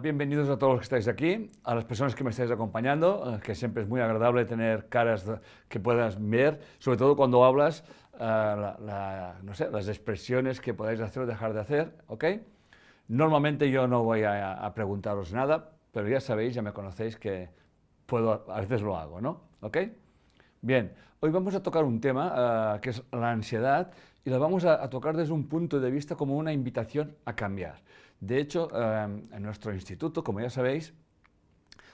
Bienvenidos a todos los que estáis aquí, a las personas que me estáis acompañando, que siempre es muy agradable tener caras que puedas ver, sobre todo cuando hablas, no sé, las expresiones que podáis hacer o dejar de hacer, ¿ok? Normalmente yo no voy a preguntaros nada, pero ya sabéis, ya me conocéis que a veces lo hago, ¿no? ¿Ok? Bien, hoy vamos a tocar un tema que es la ansiedad y la vamos a tocar desde un punto de vista como una invitación a cambiar. De hecho, en nuestro instituto, como ya sabéis,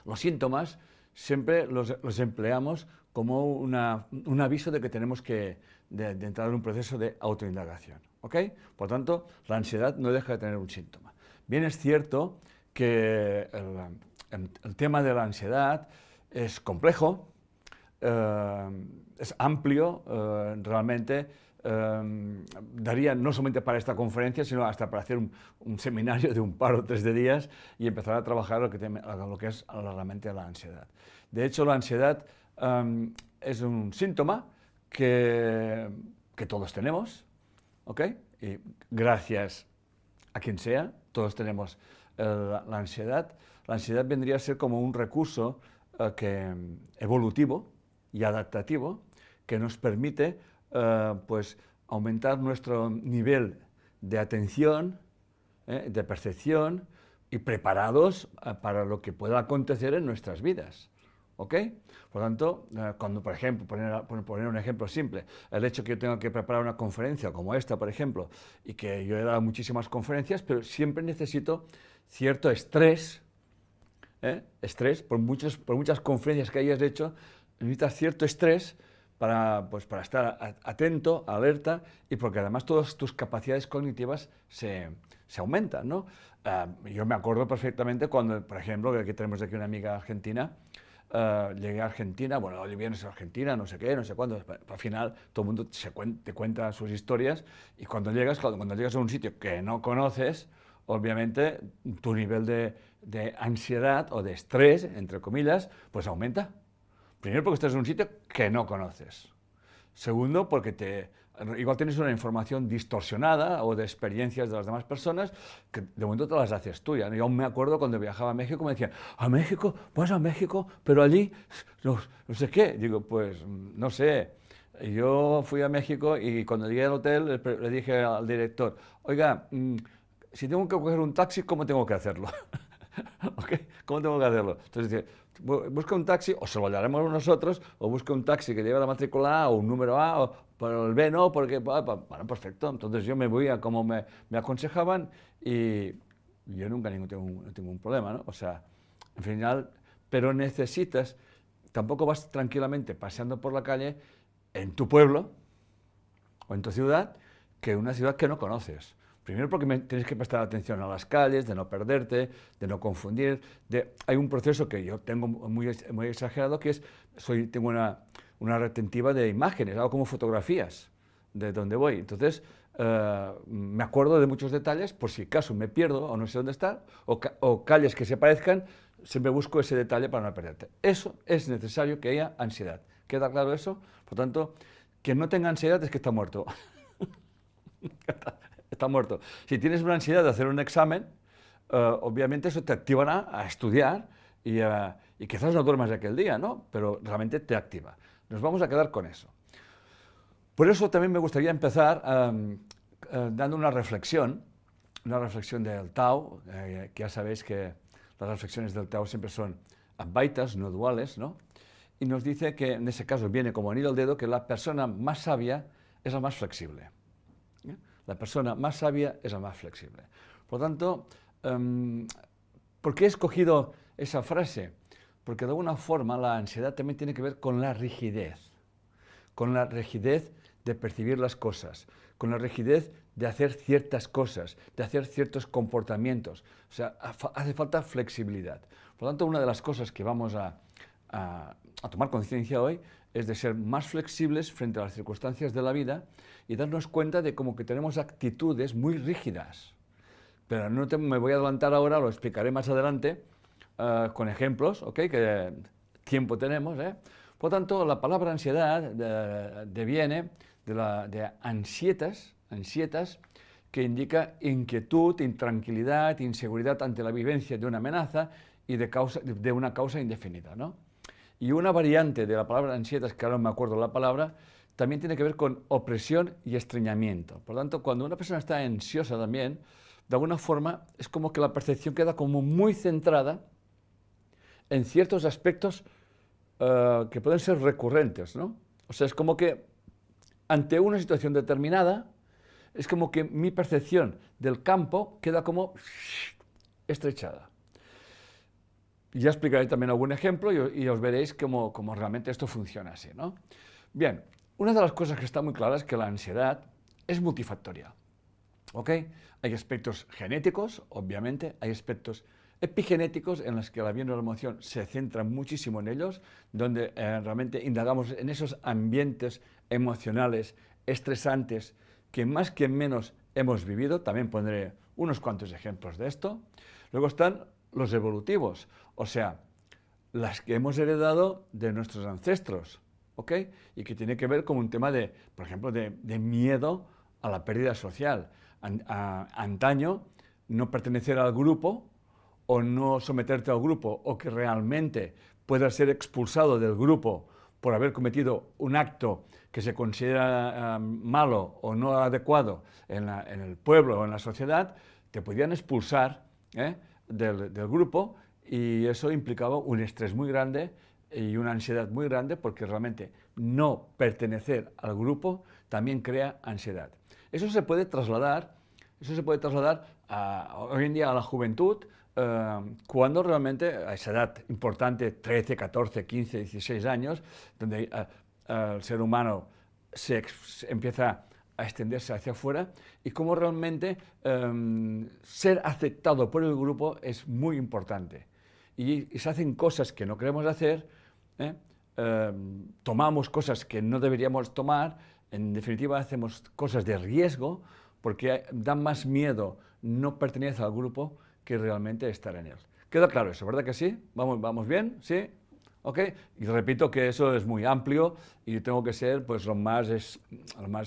los síntomas siempre los empleamos como un aviso de que tenemos de entrar en un proceso de autoindagación. ¿Ok? Por tanto, la ansiedad no deja de tener un síntoma. Bien es cierto que el tema de la ansiedad es complejo, es amplio, realmente daría no solamente para esta conferencia, sino hasta para hacer un seminario de un par o tres de días y empezar a trabajar lo que es realmente la ansiedad. De hecho, la ansiedad es un síntoma que todos tenemos, ¿ok? Y gracias a quien sea, todos tenemos la ansiedad. La ansiedad vendría a ser como un recurso evolutivo y adaptativo que nos permite pues, aumentar nuestro nivel de atención, de percepción y preparados para lo que pueda acontecer en nuestras vidas. ¿Ok? Por lo tanto, cuando, por ejemplo, poner un ejemplo simple, el hecho que yo tenga que preparar una conferencia como esta, por ejemplo, y que yo he dado muchísimas conferencias, pero siempre necesito cierto estrés, estrés, por muchas conferencias que hayas hecho, necesitas cierto estrés pues, para estar atento, alerta, y porque además todas tus capacidades cognitivas se aumentan, ¿no? Yo me acuerdo perfectamente cuando, por ejemplo, que aquí tenemos aquí una amiga argentina, llegué a Argentina, bueno, hoy vienes a Argentina, no sé qué, no sé cuándo, al final todo el mundo te cuenta sus historias, y cuando llegas a un sitio que no conoces, obviamente tu nivel de ansiedad o de estrés, entre comillas, pues aumenta. Primero porque estás en un sitio que no conoces. Segundo porque igual tienes una información distorsionada o de experiencias de las demás personas que de momento te las haces tuyas. Yo aún me acuerdo cuando viajaba a México me decían, ¿a México? ¿Vas a México? Pero allí no sé qué. Digo, pues no sé. Yo fui a México y cuando llegué al hotel le dije al director, oiga, si tengo que coger un taxi, ¿cómo tengo que hacerlo? ¿Okay? ¿Cómo tengo que hacerlo? Entonces dice, busca un taxi, o se lo daremos nosotros, o busca un taxi que lleve la matrícula A o un número A, o pero el B no, porque, bueno, perfecto. Entonces yo me voy a como me aconsejaban y yo nunca no tengo un problema, ¿no? O sea, al final, pero tampoco vas tranquilamente paseando por la calle en tu pueblo o en tu ciudad, que una ciudad que no conoces. Primero porque tienes que prestar atención a las calles, de no perderte, de no confundir. Hay un proceso que yo tengo muy exagerado, que es, tengo una retentiva de imágenes, hago como fotografías de donde voy. Entonces, me acuerdo de muchos detalles, por si acaso me pierdo o no sé dónde está, o calles que se parezcan, siempre busco ese detalle para no perderte. Eso es necesario que haya ansiedad. ¿Queda claro eso? Por tanto, quien no tenga ansiedad es que está muerto. Está muerto. Si tienes una ansiedad de hacer un examen, obviamente eso te activará a estudiar y quizás no duermas aquel día, ¿no? Pero realmente te activa. Nos vamos a quedar con eso. Por eso también me gustaría empezar dando una reflexión del Tao, que ya sabéis que las reflexiones del Tao siempre son advaitas, no duales, ¿no? Y nos dice que en ese caso viene como anillo al dedo que la persona más sabia es la más flexible. La persona más sabia es la más flexible. Por lo tanto, ¿por qué he escogido esa frase? Porque de alguna forma la ansiedad también tiene que ver con la rigidez de percibir las cosas, con la rigidez de hacer ciertas cosas, de hacer ciertos comportamientos. O sea, hace falta flexibilidad. Por lo tanto, una de las cosas que vamos a tomar conciencia hoy es de ser más flexibles frente a las circunstancias de la vida y darnos cuenta de como que tenemos actitudes muy rígidas. Pero no me voy a adelantar ahora, lo explicaré más adelante con ejemplos, ¿ok? Que tiempo tenemos, ¿eh? Por lo tanto, la palabra ansiedad deviene de ansietas, que indica inquietud, intranquilidad, inseguridad ante la vivencia de una amenaza y de una causa indefinida, ¿no? Y una variante de la palabra ansiedad, que ahora no me acuerdo la palabra, también tiene que ver con opresión y estreñimiento. Por lo tanto, cuando una persona está ansiosa también, de alguna forma es como que la percepción queda como muy centrada en ciertos aspectos que pueden ser recurrentes, ¿no? O sea, es como que ante una situación determinada, es como que mi percepción del campo queda como estrechada. Ya explicaré también algún ejemplo y os veréis cómo realmente esto funciona así, ¿no? Bien, una de las cosas que está muy clara es que la ansiedad es multifactorial, ¿ok? Hay aspectos genéticos, obviamente, hay aspectos epigenéticos en los que la bioneuroemoción se centra muchísimo en ellos, donde realmente indagamos en esos ambientes emocionales estresantes que más que menos hemos vivido. También pondré unos cuantos ejemplos de esto. Luego están los evolutivos, o sea, las que hemos heredado de nuestros ancestros, ¿ok? Y que tiene que ver con un tema de, por ejemplo, de miedo a la pérdida social. Antaño, no pertenecer al grupo o no someterte al grupo o que realmente puedas ser expulsado del grupo por haber cometido un acto que se considera malo o no adecuado en el pueblo o en la sociedad, te podían expulsar del grupo, y eso implicaba un estrés muy grande y una ansiedad muy grande, porque realmente no pertenecer al grupo también crea ansiedad. Eso se puede trasladar hoy en día a la juventud, cuando realmente a esa edad importante, 13, 14, 15, 16 años, donde el ser humano se empieza a extenderse hacia afuera, y cómo realmente ser aceptado por el grupo es muy importante. Y se hacen cosas que no queremos hacer, tomamos cosas que no deberíamos tomar, en definitiva hacemos cosas de riesgo, porque da más miedo no pertenecer al grupo que realmente estar en él. ¿Queda claro eso, verdad que sí? ¿Vamos bien? ¿Sí? ¿Ok? Y repito que eso es muy amplio y tengo que ser pues, lo más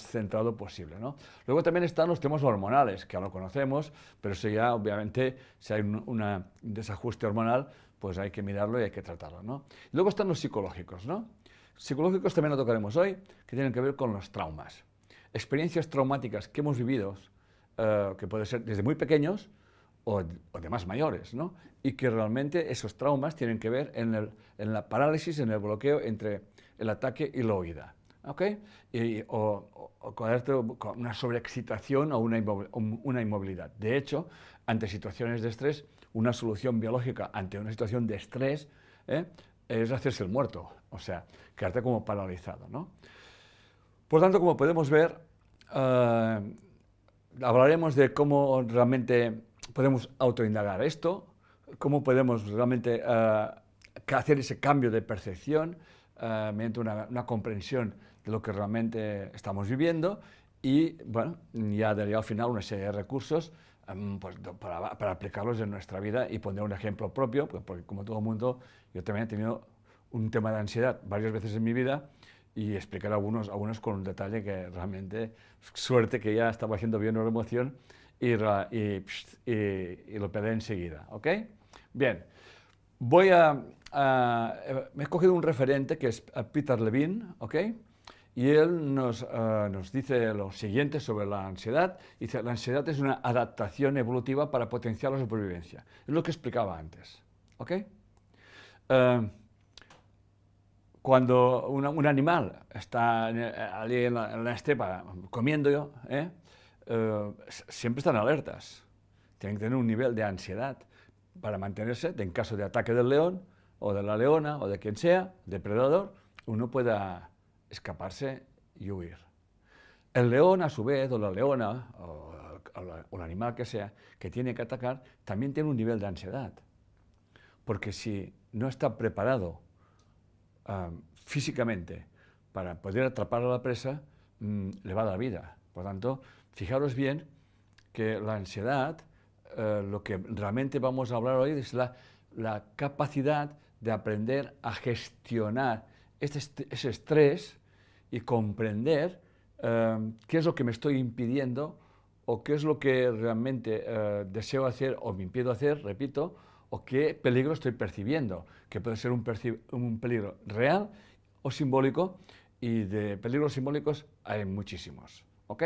centrado posible, ¿no? Luego también están los temas hormonales, que ya lo conocemos, pero eso ya, obviamente, si hay un desajuste hormonal, pues hay que mirarlo y hay que tratarlo, ¿no? Y luego están los psicológicos, ¿no? Psicológicos también lo tocaremos hoy, que tienen que ver con los traumas. Experiencias traumáticas que hemos vivido, que pueden ser desde muy pequeños o de más mayores, ¿no? Y que realmente esos traumas tienen que ver en la parálisis, en el bloqueo entre el ataque y la huida, ¿ok? O con una sobreexcitación o una inmovilidad. De hecho, ante situaciones de estrés, una solución biológica ante una situación de estrés es hacerse el muerto, o sea, quedarte como paralizado, ¿no? Por tanto, como podemos ver, hablaremos de cómo realmente podemos autoindagar esto, cómo podemos realmente hacer ese cambio de percepción mediante una comprensión de lo que realmente estamos viviendo, y bueno, ya daría al final una serie de recursos pues, para aplicarlos en nuestra vida, y pondré un ejemplo propio, porque como todo el mundo, yo también he tenido un tema de ansiedad varias veces en mi vida, y explicar algunos con un detalle que realmente, suerte que ya estaba haciendo bien una emoción y lo pedí enseguida, ¿ok? Bien, me he escogido un referente que es Peter Levine, ¿ok? Y él nos dice lo siguiente sobre la ansiedad. Dice: la ansiedad es una adaptación evolutiva para potenciar la supervivencia. Es lo que explicaba antes, ¿ok? Cuando un animal está allí en la estepa comiendo, siempre están alertas. Tienen que tener un nivel de ansiedad para mantenerse, en caso de ataque del león o de la leona o de quien sea, depredador, uno pueda escaparse y huir. El león, a su vez, o la leona, o el animal que sea, que tiene que atacar, también tiene un nivel de ansiedad. Porque si no está preparado físicamente para poder atrapar a la presa, le va a dar vida. Por tanto, fijaros bien que la ansiedad, lo que realmente vamos a hablar hoy es la capacidad de aprender a gestionar ese estrés y comprender qué es lo que me estoy impidiendo o qué es lo que realmente deseo hacer o me impiedo hacer, repito, o qué peligro estoy percibiendo, que puede ser un peligro real o simbólico, y de peligros simbólicos hay muchísimos. ¿Ok?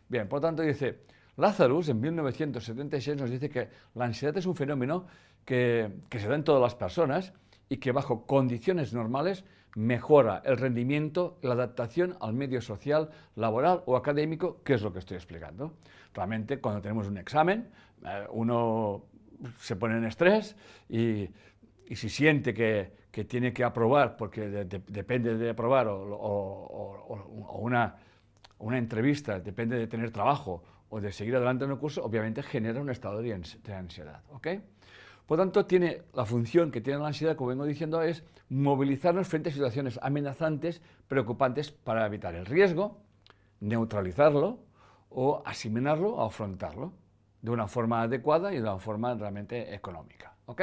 Bien, por tanto dice, Lazarus en 1976 nos dice que la ansiedad es un fenómeno que se da en todas las personas y que bajo condiciones normales mejora el rendimiento, la adaptación al medio social, laboral o académico, que es lo que estoy explicando. Realmente, cuando tenemos un examen, uno se pone en estrés y si siente que tiene que aprobar, porque depende de aprobar, o una entrevista, depende de tener trabajo o de seguir adelante en el curso, obviamente genera un estado de ansiedad. ¿Ok? Por tanto, tiene la función que tiene la ansiedad, como vengo diciendo, es movilizarnos frente a situaciones amenazantes, preocupantes, para evitar el riesgo, neutralizarlo o asimilarlo o afrontarlo de una forma adecuada y de una forma realmente económica. ¿Ok?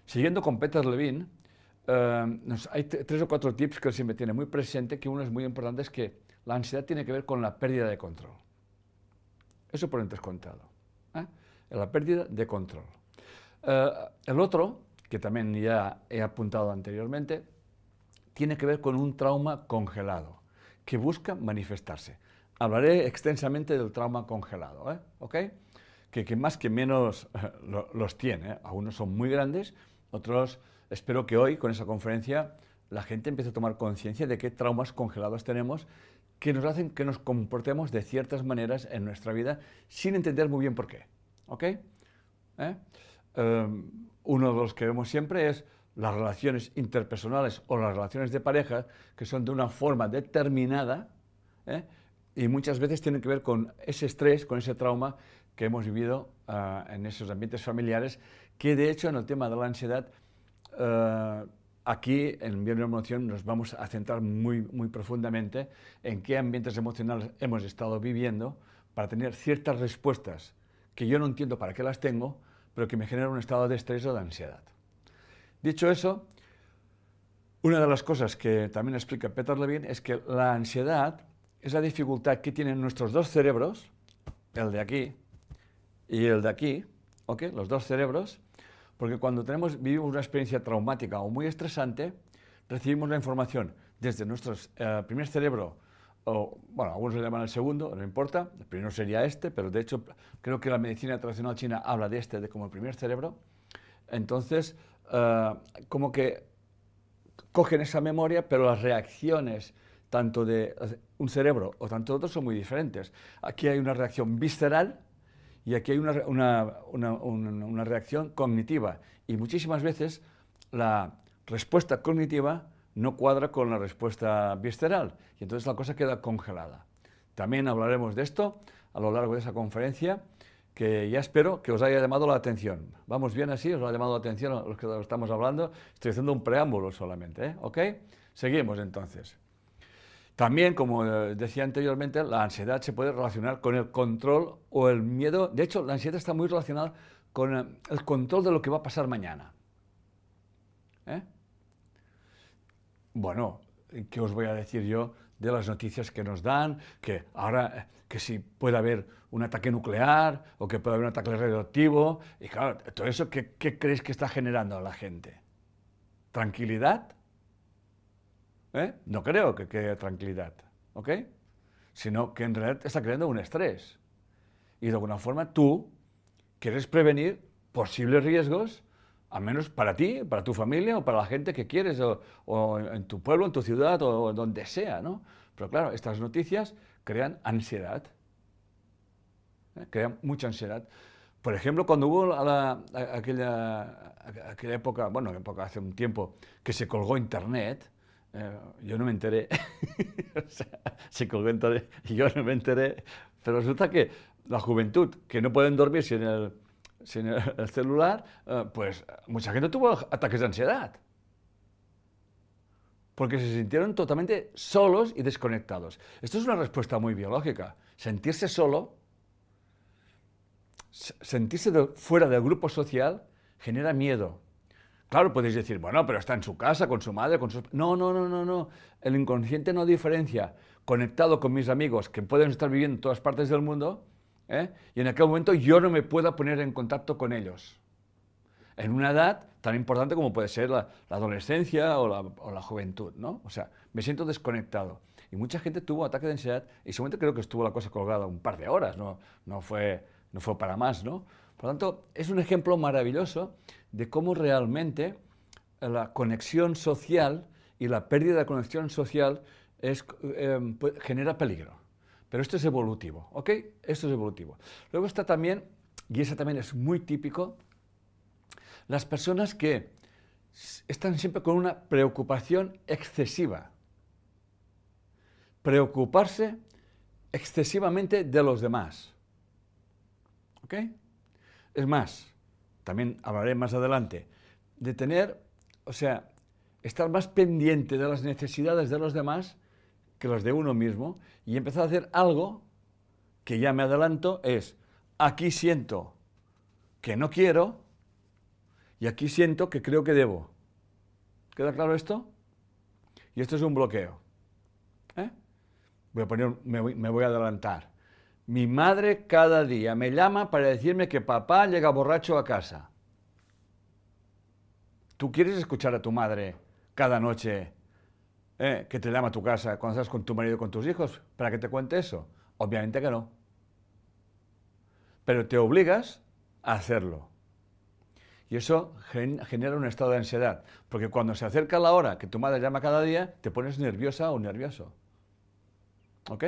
Siguiendo con Peter Levine, hay 3 o 4 tips que él siempre tiene muy presente, que uno es muy importante, es que la ansiedad tiene que ver con la pérdida de control. Eso por descontado. La pérdida de control. El otro, que también ya he apuntado anteriormente, tiene que ver con un trauma congelado, que busca manifestarse. Hablaré extensamente del trauma congelado, ¿ok? Que más que menos los tiene. Algunos son muy grandes, otros espero que hoy, con esa conferencia, la gente empiece a tomar conciencia de qué traumas congelados tenemos que nos hacen que nos comportemos de ciertas maneras en nuestra vida sin entender muy bien por qué. ¿Ok? Uno de los que vemos siempre es las relaciones interpersonales o las relaciones de pareja, que son de una forma determinada, y muchas veces tienen que ver con ese estrés, con ese trauma que hemos vivido en esos ambientes familiares, que de hecho en el tema de la ansiedad, aquí en Bien de Emoción nos vamos a centrar muy profundamente en qué ambientes emocionales hemos estado viviendo para tener ciertas respuestas que yo no entiendo para qué las tengo, pero que me generan un estado de estrés o de ansiedad. Dicho eso, una de las cosas que también explica Peter Levine es que la ansiedad es la dificultad que tienen nuestros dos cerebros, el de aquí y el de aquí, ¿ok? Los dos cerebros, porque cuando vivimos una experiencia traumática o muy estresante, recibimos la información desde nuestro primer cerebro, o, bueno, algunos le llaman el segundo, no importa, el primero sería este, pero de hecho creo que la medicina tradicional china habla de este como el primer cerebro. Entonces, como que cogen esa memoria, pero las reacciones tanto de un cerebro o tanto de otro son muy diferentes. Aquí hay una reacción visceral y aquí hay una reacción cognitiva, y muchísimas veces la respuesta cognitiva no cuadra con la respuesta visceral, y entonces la cosa queda congelada. También hablaremos de esto a lo largo de esa conferencia, que ya espero que os haya llamado la atención. ¿Vamos bien así? ¿Os ha llamado la atención a los que estamos hablando? Estoy haciendo un preámbulo solamente, ¿ok? Seguimos entonces. También, como decía anteriormente, la ansiedad se puede relacionar con el control o el miedo. De hecho, la ansiedad está muy relacionada con el control de lo que va a pasar mañana. Bueno, ¿qué os voy a decir yo de las noticias que nos dan? Que ahora, que si puede haber un ataque nuclear o que puede haber un ataque radioactivo. Y claro, todo eso, ¿qué creéis que está generando a la gente? ¿Tranquilidad? No creo que quede tranquilidad, ¿ok? Sino que en realidad está creando un estrés. Y de alguna forma tú quieres prevenir posibles riesgos, al menos para ti, para tu familia o para la gente que quieres, o en tu pueblo, en tu ciudad o donde sea, ¿no? Pero claro, estas noticias crean ansiedad, crean mucha ansiedad. Por ejemplo, cuando hubo aquella época, bueno, hace un tiempo, que se colgó Internet, yo no me enteré, o sea, se colgó Internet y yo no me enteré, pero resulta que la juventud, que no pueden dormir sin el celular, pues mucha gente tuvo ataques de ansiedad, porque se sintieron totalmente solos y desconectados. Esto es una respuesta muy biológica. Sentirse solo, sentirse fuera del grupo social, genera miedo. Claro, podéis decir, bueno, pero está en su casa, con su madre, con sus... No. El inconsciente no diferencia conectado con mis amigos que pueden estar viviendo en todas partes del mundo Y en aquel momento yo no me puedo poner en contacto con ellos. En una edad tan importante como puede ser la adolescencia o la juventud, ¿no? O sea, me siento desconectado. Y mucha gente tuvo ataque de ansiedad y seguramente creo que estuvo la cosa colgada un par de horas, no fue para más, ¿no? Por lo tanto, es un ejemplo maravilloso de cómo realmente la conexión social y la pérdida de conexión social genera peligro. Pero esto es evolutivo, ¿ok? Esto es evolutivo. Luego está también, y eso también es muy típico, las personas que están siempre con una preocupación excesiva. Preocuparse excesivamente de los demás. ¿Ok? Es más, también hablaré más adelante, de tener, o sea, estar más pendiente de las necesidades de los demás que los de uno mismo y empezar a hacer algo que ya me adelanto, es, aquí siento que no quiero y aquí siento que creo que debo. ¿Queda claro esto? Y esto es un bloqueo. Me voy a adelantar. Mi madre cada día me llama para decirme que papá llega borracho a casa. ¿Tú quieres escuchar a tu madre cada noche que te llama a tu casa cuando estás con tu marido y con tus hijos para que te cuente eso? Obviamente que no. Pero te obligas a hacerlo. Y eso genera un estado de ansiedad, porque cuando se acerca la hora que tu madre llama cada día, te pones nerviosa o nervioso. ¿Ok?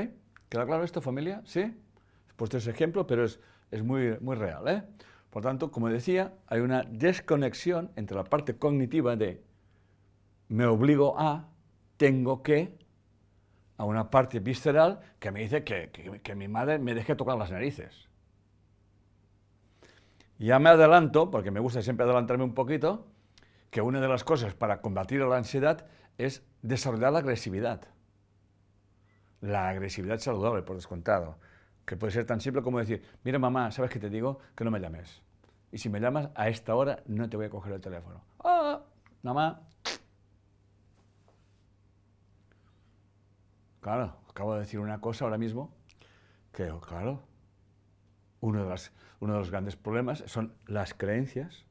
¿Queda claro esto, familia? ¿Sí? He puesto ese ejemplo, pero es muy real, ¿eh? Por tanto, como decía, hay una desconexión entre la parte cognitiva de me obligo a, tengo que, a una parte visceral que me dice que mi madre me deje tocar las narices. Ya me adelanto, porque me gusta siempre adelantarme un poquito, que una de las cosas para combatir la ansiedad es desarrollar la agresividad. La agresividad saludable, por descontado, que puede ser tan simple como decir, mira mamá, ¿sabes qué te digo? Que no me llames. Y si me llamas a esta hora, no te voy a coger el teléfono. ¡Ah! Mamá. Claro, acabo de decir una cosa ahora mismo, que claro, uno de los grandes problemas son las creencias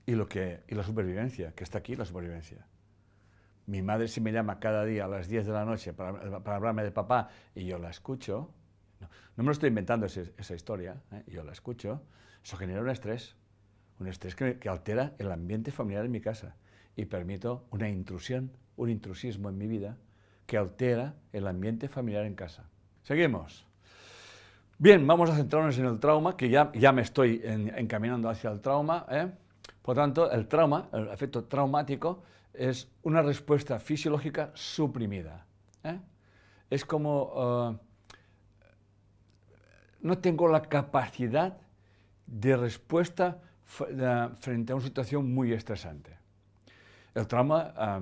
y la supervivencia, que está aquí la supervivencia. Mi madre si me llama cada día a las 10 de la noche para hablarme de papá y yo la escucho, no me lo estoy inventando esa historia, yo la escucho, eso genera un estrés que altera el ambiente familiar en mi casa y permito una intrusión, un intrusismo en mi vida que altera el ambiente familiar en casa. Seguimos. Bien, vamos a centrarnos en el trauma, que ya me estoy encaminando hacia el trauma. Por tanto, el trauma, el efecto traumático, es una respuesta fisiológica suprimida. Es como no tengo la capacidad de respuesta frente a una situación muy estresante. El trauma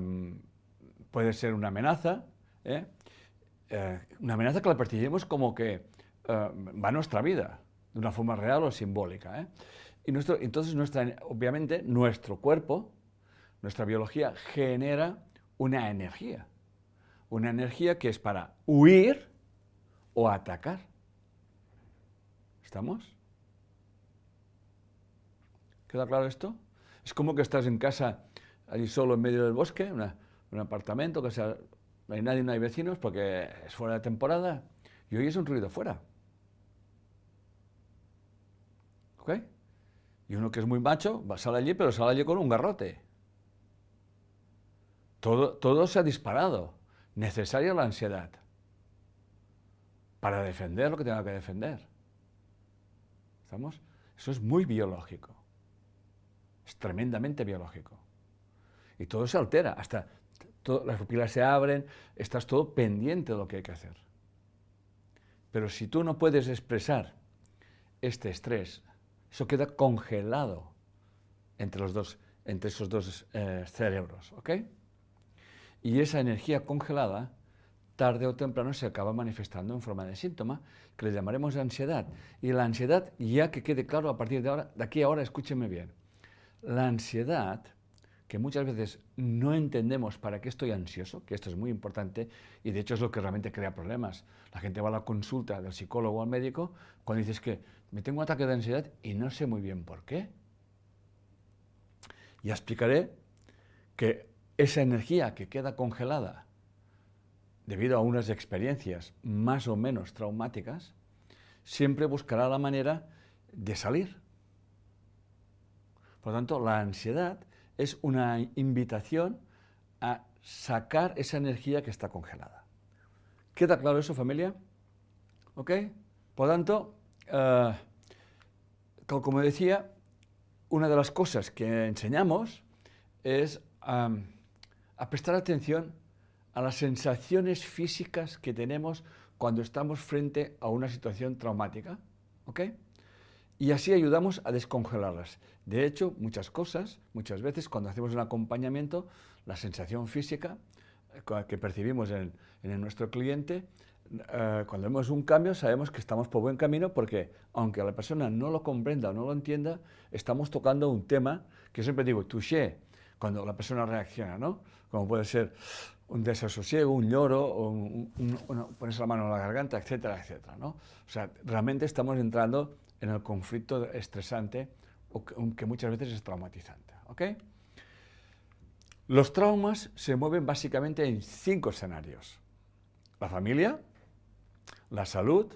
puede ser una amenaza que la percibimos como que va a nuestra vida, de una forma real o simbólica. Entonces, obviamente, nuestro cuerpo, nuestra biología, genera una energía que es para huir o atacar. ¿Estamos? ¿Queda claro esto? Es como que estás en casa, allí solo en medio del bosque, un apartamento, que sea, no hay nadie, no hay vecinos, porque es fuera de temporada, y oyes un ruido fuera. ¿Ok? Y uno que es muy macho, sale allí, pero sale allí con un garrote. Todo se ha disparado. Necesaria la ansiedad para defender lo que tenga que defender. ¿Estamos? Eso es muy biológico. Es tremendamente biológico. Y todo se altera, hasta las pupilas se abren, estás todo pendiente de lo que hay que hacer. Pero si tú no puedes expresar este estrés, eso queda congelado entre esos dos cerebros, ¿ok? Y esa energía congelada, tarde o temprano, se acaba manifestando en forma de síntoma que le llamaremos ansiedad. Y la ansiedad, ya que quede claro a partir de ahora, de aquí a ahora, escúchenme bien, la ansiedad que muchas veces no entendemos para qué estoy ansioso, que esto es muy importante y de hecho es lo que realmente crea problemas. La gente va a la consulta del psicólogo o al médico cuando dices que me tengo un ataque de ansiedad y no sé muy bien por qué. Ya explicaré que esa energía que queda congelada debido a unas experiencias más o menos traumáticas, siempre buscará la manera de salir. Por lo tanto, la ansiedad es una invitación a sacar esa energía que está congelada. ¿Queda claro eso, familia? ¿Ok? Por lo tanto, como decía, una de las cosas que enseñamos es a prestar atención a las sensaciones físicas que tenemos cuando estamos frente a una situación traumática, ¿ok? Y así ayudamos a descongelarlas. De hecho, muchas veces cuando hacemos un acompañamiento, la sensación física que percibimos en nuestro cliente, cuando vemos un cambio sabemos que estamos por buen camino porque, aunque la persona no lo comprenda o no lo entienda, estamos tocando un tema que siempre digo, touché, cuando la persona reacciona, ¿no? Como puede ser un desasosiego, un lloro, o ponerse la mano en la garganta, etcétera, etcétera, ¿no? O sea, realmente estamos entrando en el conflicto estresante, que muchas veces es traumatizante, ¿ok? Los traumas se mueven básicamente en 5 escenarios: la familia, la salud,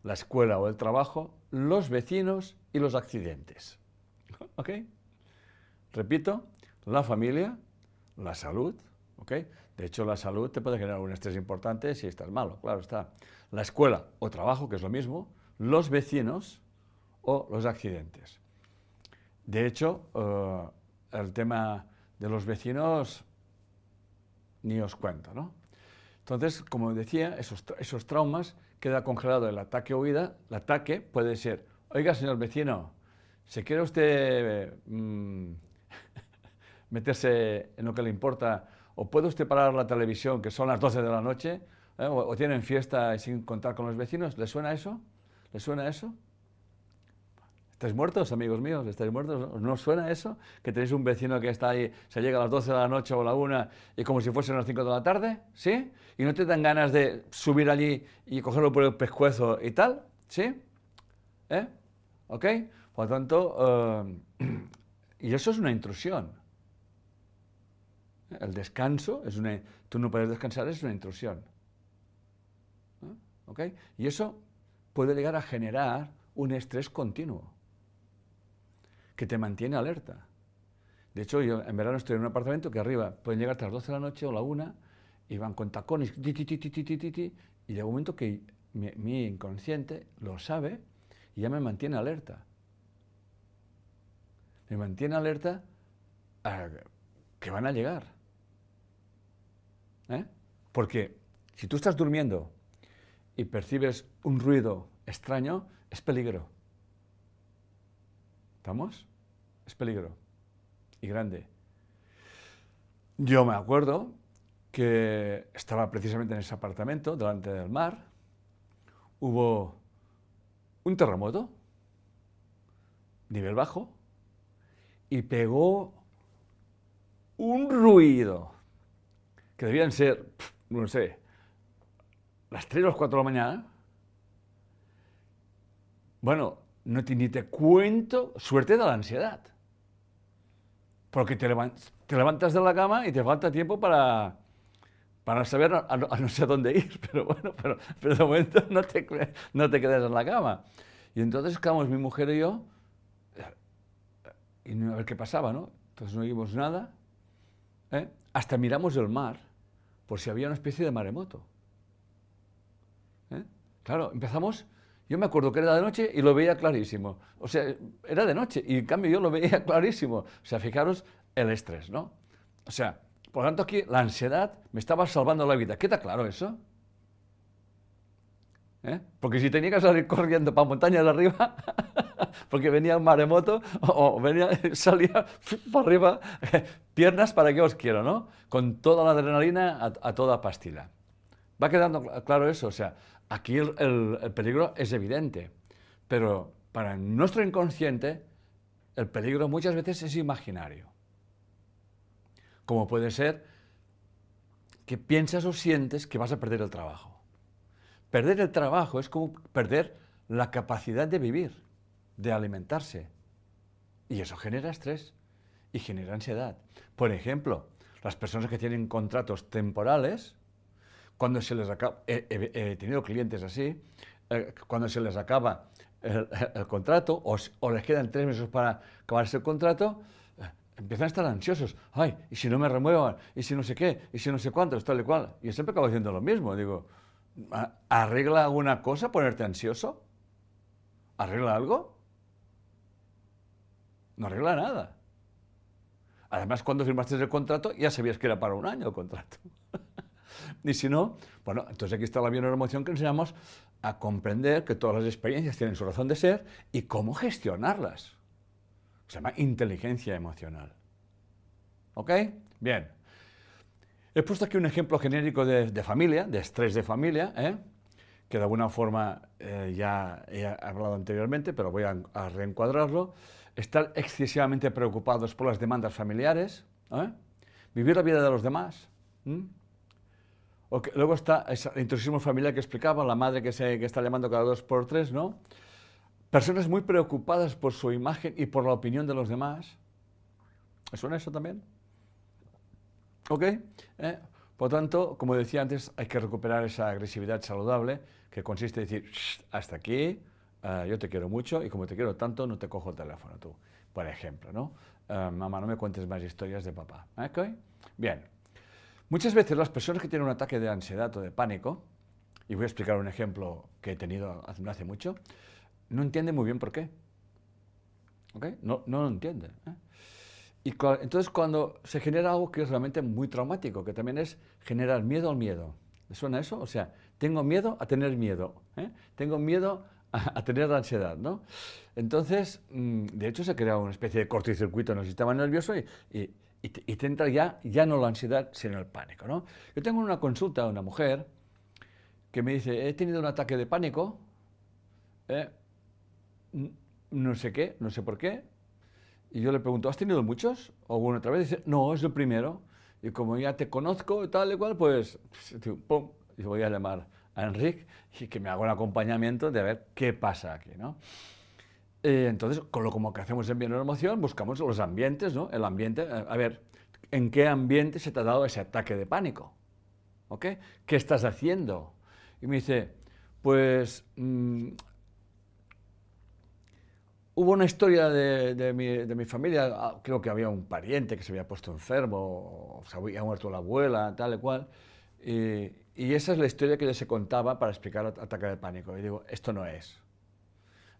la escuela o el trabajo, los vecinos y los accidentes, ¿ok? Repito, la familia, la salud, ¿ok? De hecho, la salud te puede generar un estrés importante si estás malo, claro está. La escuela o trabajo, que es lo mismo, los vecinos o los accidentes. De hecho, el tema de los vecinos ni os cuento, ¿no? Entonces, como decía, esos traumas queda congelado el ataque-huida. El ataque puede ser, oiga, señor vecino, ¿se quiere usted meterse en lo que le importa? ¿O puede usted parar la televisión, que son las 12 de la noche? ¿O tienen fiesta sin contar con los vecinos? ¿Les suena eso? ¿Les suena eso? ¿Estáis muertos, amigos míos? ¿Estáis muertos? ¿No os suena eso? Que tenéis un vecino que está ahí, se llega a las 12 de la noche o a la 1 y como si fuesen las 5 de la tarde, ¿sí? Y no te dan ganas de subir allí y cogerlo por el pescuezo y tal, ¿sí? ¿Ok? Por lo tanto, y eso es una intrusión. El descanso, tú no puedes descansar, es una intrusión. ¿Ok? Y eso puede llegar a generar un estrés continuo que te mantiene alerta. De hecho, yo en verano estoy en un apartamento que arriba pueden llegar hasta las 12 de la noche o la 1 y van con tacones, y llega un momento que mi inconsciente lo sabe y ya me mantiene alerta. Me mantiene alerta a que van a llegar. Porque si tú estás durmiendo y percibes un ruido extraño, es peligro. ¿Estamos? Es peligro. Y grande. Yo me acuerdo que estaba precisamente en ese apartamento, delante del mar. Hubo un terremoto, nivel bajo, y pegó un ruido que debían ser, no sé, las 3 o las 4 de la mañana. Bueno, ni te cuento, suerte de la ansiedad. Porque te levantas de la cama y te falta tiempo para saber a no sé dónde ir, pero bueno, pero de momento no te quedas en la cama. Y entonces quedamos mi mujer y yo, y a ver qué pasaba, ¿no? Entonces no vimos nada, hasta miramos el mar, por si había una especie de maremoto. Claro, empezamos. Yo me acuerdo que era de noche y lo veía clarísimo. O sea, era de noche y en cambio yo lo veía clarísimo. O sea, fijaros el estrés, ¿no? O sea, por lo tanto aquí la ansiedad me estaba salvando la vida. ¿Queda claro eso? Porque si tenía que salir corriendo para montañas de arriba, porque venía un maremoto, salía para arriba, piernas para qué os quiero, ¿no? Con toda la adrenalina a toda pastilla. ¿Va quedando claro eso? O sea, aquí el peligro es evidente, pero para nuestro inconsciente el peligro muchas veces es imaginario. como puede ser que piensas o sientes que vas a perder el trabajo. Perder el trabajo es como perder la capacidad de vivir, de alimentarse. Y eso genera estrés y genera ansiedad. Por ejemplo, las personas que tienen contratos temporales, cuando se les acaba, he tenido clientes así, cuando se les acaba el contrato o les quedan 3 meses para acabarse el contrato, empiezan a estar ansiosos. Ay, ¿y si no me remuevan? ¿Y si no sé qué? ¿Y si no sé cuánto? Tal y cual. Y yo siempre acabo diciendo lo mismo. Digo, ¿arregla alguna cosa ponerte ansioso? ¿Arregla algo? No arregla nada. Además, cuando firmaste el contrato, ya sabías que era para un año el contrato. Y si no, bueno, entonces aquí está la bioneuroemoción, que enseñamos a comprender que todas las experiencias tienen su razón de ser y cómo gestionarlas. Se llama inteligencia emocional. ¿Ok? Bien. He puesto aquí un ejemplo genérico de familia, de estrés de familia, que de alguna forma ya he hablado anteriormente, pero voy a reencuadrarlo. Estar excesivamente preocupados por las demandas familiares, vivir la vida de los demás. Luego está el intrusismo familiar que explicaba, la madre que está llamando cada 2 por 3, ¿no? Personas muy preocupadas por su imagen y por la opinión de los demás. ¿Me suena eso también? ¿Ok? Por tanto, como decía antes, hay que recuperar esa agresividad saludable que consiste en decir, hasta aquí, yo te quiero mucho y como te quiero tanto, no te cojo el teléfono tú, por ejemplo, ¿no? Mamá, no me cuentes más historias de papá. ¿Ok? Bien. Muchas veces las personas que tienen un ataque de ansiedad o de pánico, y voy a explicar un ejemplo que he tenido no hace mucho, no entienden muy bien por qué. ¿Ok? No lo entienden. Y entonces cuando se genera algo que es realmente muy traumático, que también es generar miedo al miedo. ¿Le suena eso? O sea, tengo miedo a tener miedo. Tengo miedo a tener ansiedad, ¿no? Entonces, de hecho, se ha creado una especie de cortocircuito en el sistema nervioso y te entra ya no la ansiedad, sino el pánico, ¿no? Yo tengo una consulta a una mujer que me dice, he tenido un ataque de pánico, no sé qué, no sé por qué, y yo le pregunto, ¿has tenido muchos? ¿O alguna otra vez? Dice, no, es el primero. Y como ya te conozco y tal y cual, pues, pum, y voy a llamar a Enrique y que me haga un acompañamiento de ver qué pasa aquí, ¿no? Entonces, como que hacemos en bioneuroemoción, buscamos los ambientes, ¿no? El ambiente, a ver, ¿en qué ambiente se te ha dado ese ataque de pánico? ¿Ok? ¿Qué estás haciendo? Y me dice, pues, hubo una historia de mi familia, creo que había un pariente que se había puesto enfermo, o se había muerto la abuela, tal y cual, y esa es la historia que ella se contaba para explicar el ataque de pánico. Y digo, esto no es.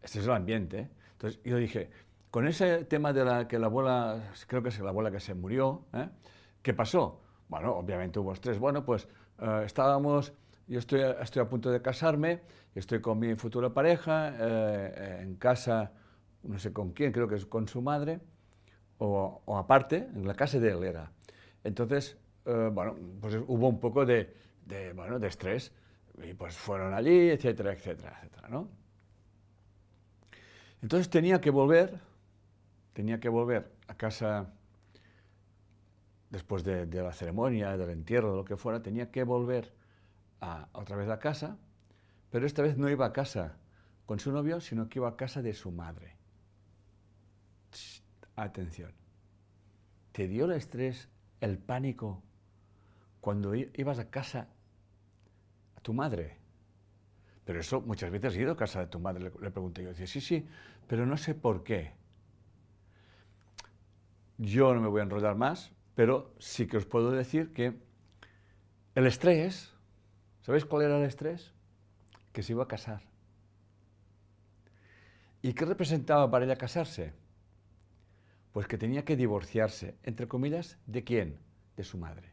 Este es el ambiente. Entonces yo dije, con ese tema de que la abuela, creo que es la abuela que se murió, ¿qué pasó? Bueno, obviamente hubo estrés. Bueno, pues yo estoy a punto de casarme, estoy con mi futura pareja, en casa, no sé con quién, creo que es con su madre, o aparte, en la casa de él era. Entonces, bueno, pues hubo un poco de estrés, y pues fueron allí, etcétera, etcétera, etcétera, ¿no? Entonces tenía que volver a casa después de la ceremonia, del entierro, de lo que fuera, tenía que volver otra vez a casa, pero esta vez no iba a casa con su novio, sino que iba a casa de su madre. Atención, ¿te dio el estrés, el pánico, cuando ibas a casa a tu madre? Pero eso muchas veces has ido a casa de tu madre, le pregunté yo. Dice, sí, pero no sé por qué. Yo no me voy a enrollar más, pero sí que os puedo decir que el estrés, ¿sabéis cuál era el estrés? Que se iba a casar. ¿Y qué representaba para ella casarse? Pues que tenía que divorciarse, entre comillas, ¿de quién? De su madre.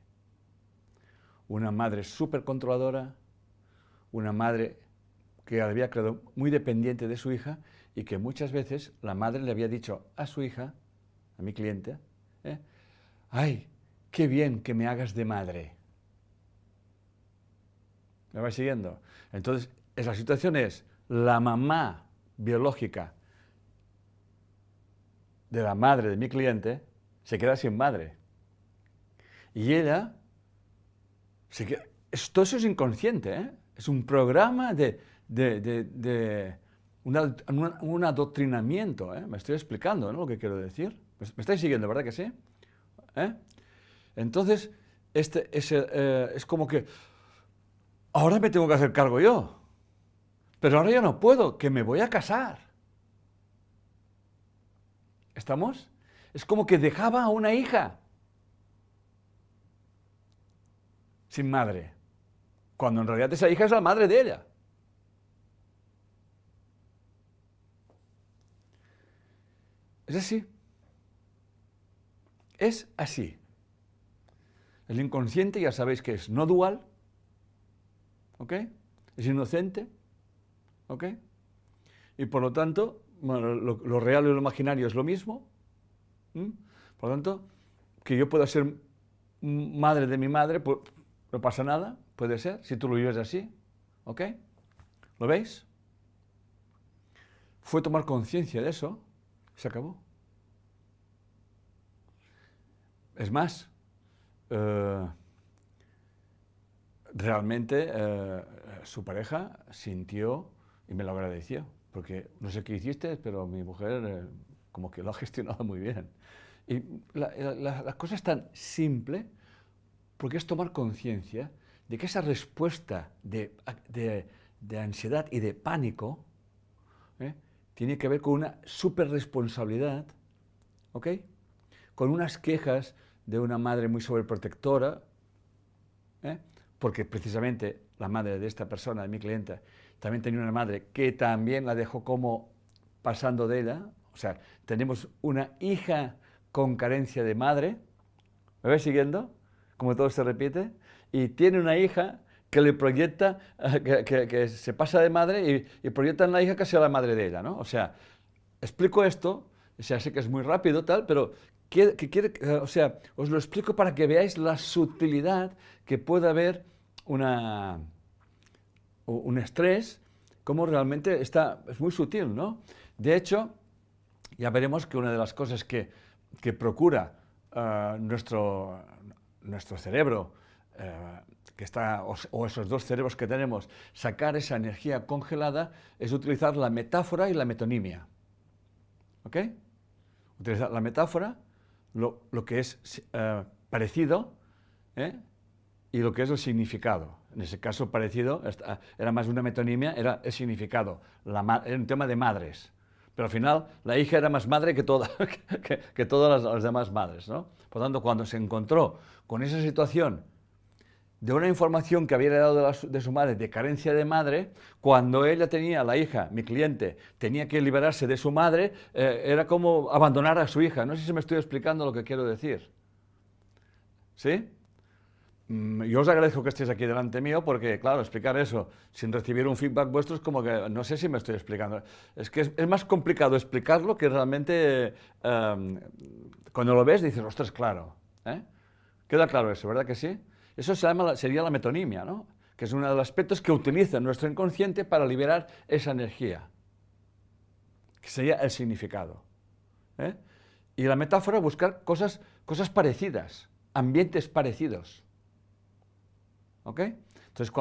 Una madre súper controladora, una madre que había quedado muy dependiente de su hija y que muchas veces la madre le había dicho a su hija, a mi cliente, ¡ay, qué bien que me hagas de madre! ¿Me vais siguiendo? Entonces, la situación es, la mamá biológica de la madre de mi cliente se queda sin madre. Y ella, todo eso es inconsciente, ¿eh? Es un programa de un adoctrinamiento, ¿eh? Me estoy explicando, ¿no?, lo que quiero decir. ¿Me estáis siguiendo, verdad que sí? ¿Eh? Entonces, es como que ahora me tengo que hacer cargo yo, pero ahora ya no puedo, que me voy a casar. ¿Estamos? Es como que dejaba a una hija sin madre, cuando en realidad esa hija es la madre de ella. Es así. Es así. El inconsciente ya sabéis que es no dual, ¿ok? Es inocente, ¿ok? Y por lo tanto, bueno, lo real y lo imaginario es lo mismo. Por lo tanto, que yo pueda ser madre de mi madre, pues, no pasa nada, puede ser, si tú lo vives así, ¿ok? ¿Lo veis? Fue tomar conciencia de eso, se acabó. Es más, realmente su pareja sintió y me lo agradeció, porque no sé qué hiciste, pero mi mujer como que lo ha gestionado muy bien. Y la cosa es tan simple porque es tomar conciencia de que esa respuesta de ansiedad y de pánico tiene que ver con una superresponsabilidad, ¿ok? Con unas quejas de una madre muy sobreprotectora, porque precisamente la madre de esta persona, de mi clienta, también tenía una madre que también la dejó como pasando de ella. O sea, tenemos una hija con carencia de madre, ¿me vais siguiendo? Como todo se repite, y tiene una hija que le proyecta, que se pasa de madre y proyecta en la hija que sea la madre de ella, ¿no? O sea, explico esto, o sea, sé que es muy rápido, tal, pero o sea, os lo explico para que veáis la sutilidad que puede haber un estrés, cómo realmente es muy sutil, ¿no? De hecho, ya veremos que una de las cosas que procura nuestro cerebro, que está, o esos dos cerebros que tenemos, sacar esa energía congelada, es utilizar la metáfora y la metonimia. ¿Ok? Utilizar la metáfora, lo que es parecido, y lo que es el significado. En ese caso parecido, era más una metonimia, era el significado, era un tema de madres. Pero al final la hija era más madre que todas las demás madres, ¿no? Por lo tanto, cuando se encontró con esa situación de una información que había heredado de su madre, de carencia de madre, cuando ella tenía, la hija, mi cliente, tenía que liberarse de su madre, era como abandonar a su hija. No sé si me estoy explicando lo que quiero decir. ¿Sí? Yo os agradezco que estéis aquí delante mío porque, claro, explicar eso sin recibir un feedback vuestro es como que, no sé si me estoy explicando. Es que es más complicado explicarlo que realmente cuando lo ves dices, ostras, claro. Queda claro eso, ¿verdad que sí? Eso sería la metonimia, ¿no? Que es uno de los aspectos que utiliza nuestro inconsciente para liberar esa energía, que sería el significado. Y la metáfora, buscar cosas parecidas, ambientes parecidos. ¿Ok? Entonces,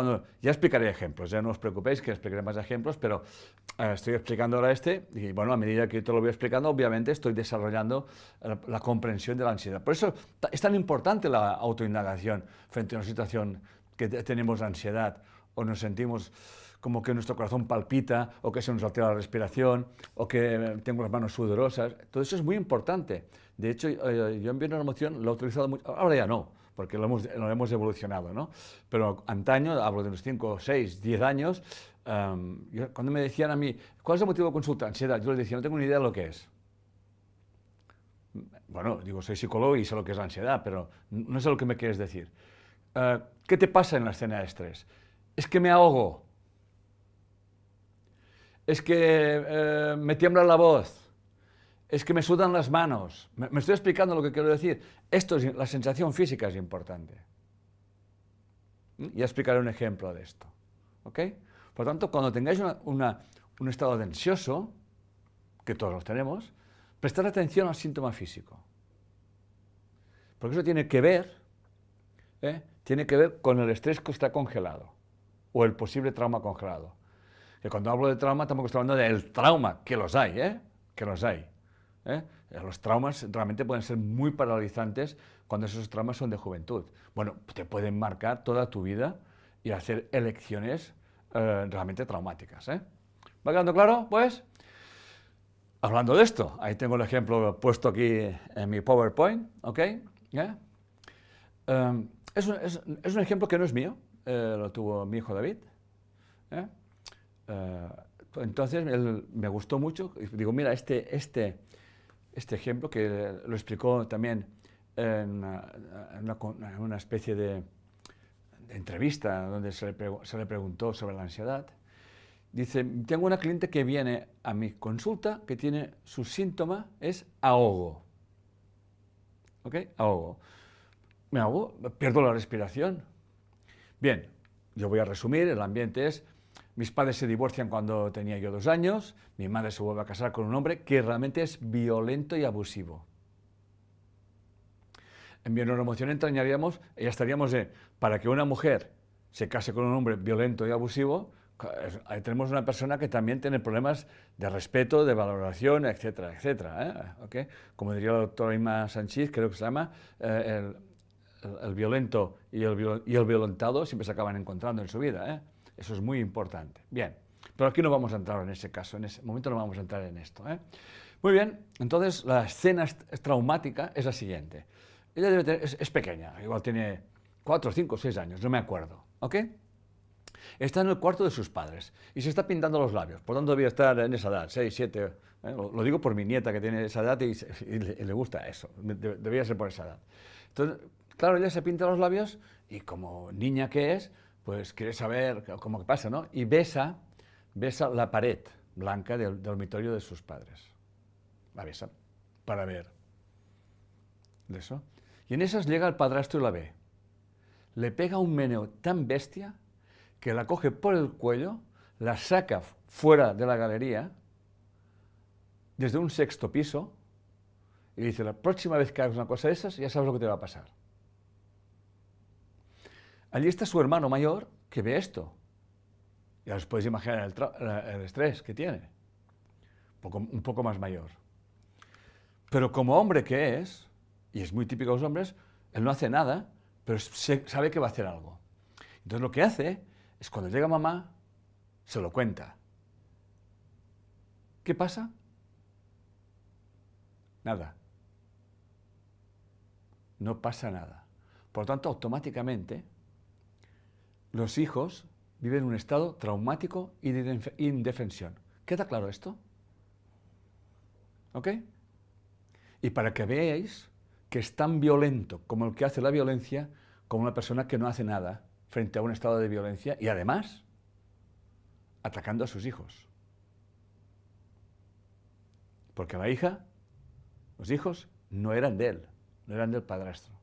ya explicaré ejemplos, ya no os preocupéis que explicaré más ejemplos, pero estoy explicando ahora y bueno, a medida que yo te lo voy explicando, obviamente estoy desarrollando la comprensión de la ansiedad. Por eso es tan importante la autoindagación frente a una situación que tenemos ansiedad o nos sentimos como que nuestro corazón palpita o que se nos altera la respiración o que tengo las manos sudorosas. Todo eso es muy importante. De hecho, yo en Bioneuromoción lo he utilizado mucho, ahora ya no, porque lo hemos evolucionado, ¿no? Pero antaño, hablo de unos 5, 6, 10 años, cuando me decían a mí, ¿cuál es el motivo de consulta? Ansiedad. Yo les decía, no tengo ni idea de lo que es. Bueno, digo, soy psicólogo y sé lo que es la ansiedad, pero no sé lo que me quieres decir. ¿Qué te pasa en la escena de estrés? Es que me ahogo. Es que me tiembla la voz. Es que me sudan las manos. Me estoy explicando lo que quiero decir. La sensación física es importante. Ya explicaré un ejemplo de esto. ¿Ok? Por lo tanto, cuando tengáis un estado de ansioso, que todos los tenemos, prestar atención al síntoma físico. Porque eso tiene que ver tiene que ver con el estrés que está congelado o el posible trauma congelado. Que cuando hablo de trauma tampoco estoy hablando del trauma, que los hay, que los hay. Los traumas realmente pueden ser muy paralizantes cuando esos traumas son de juventud. Bueno, te pueden marcar toda tu vida y hacer elecciones realmente traumáticas. ¿Va quedando claro? Pues, hablando de esto, ahí tengo el ejemplo puesto aquí en mi PowerPoint, ¿ok? Es un ejemplo que no es mío, lo tuvo mi hijo David. Entonces, me gustó mucho. Digo, mira, este ejemplo que lo explicó también en una especie de entrevista donde se le preguntó sobre la ansiedad. Dice, tengo una cliente que viene a mi consulta que tiene su síntoma es ahogo. ¿Ok? Ahogo. Me ahogo, pierdo la respiración. Bien, yo voy a resumir, el ambiente es, mis padres se divorcian cuando tenía yo 2 años, mi madre se vuelve a casar con un hombre que realmente es violento y abusivo. En Bioneuroemoción entrañaríamos, ya estaríamos para que una mujer se case con un hombre violento y abusivo, ahí tenemos una persona que también tiene problemas de respeto, de valoración, etcétera, etcétera. ¿Okay? Como diría la doctora Inma Sanchís, creo que se llama, el violento y el violentado siempre se acaban encontrando en su vida. Eso es muy importante. Bien, pero aquí no vamos a entrar en ese caso, en ese momento no vamos a entrar en esto. Muy bien, entonces la escena traumática es la siguiente. Ella debe tener, es pequeña, igual tiene 4, 5, 6 años, no me acuerdo. ¿Ok? Está en el cuarto de sus padres y se está pintando los labios, por tanto debía estar en esa edad, 6, 7, lo digo por mi nieta que tiene esa edad y le gusta eso, debía ser por esa edad. Entonces, claro, ella se pinta los labios y como niña que es, pues quiere saber cómo pasa, ¿no? Y besa la pared blanca del dormitorio de sus padres. La besa para ver de eso. Y en esas llega el padrastro y la ve. Le pega un meneo tan bestia que la coge por el cuello, la saca fuera de la galería, desde un 6º piso, y dice, la próxima vez que hagas una cosa de esas, ya sabes lo que te va a pasar. Allí está su hermano mayor, que ve esto. Ya os podéis imaginar el estrés que tiene. Un poco más mayor. Pero como hombre que es, y es muy típico de los hombres, él no hace nada, pero sabe que va a hacer algo. Entonces lo que hace es cuando llega mamá, se lo cuenta. ¿Qué pasa? Nada. No pasa nada. Por lo tanto, automáticamente, los hijos viven un estado traumático y de indefensión. ¿Queda claro esto? ¿Ok? Y para que veáis que es tan violento como el que hace la violencia, como una persona que no hace nada frente a un estado de violencia y además atacando a sus hijos. Porque los hijos no eran de él, no eran del padrastro.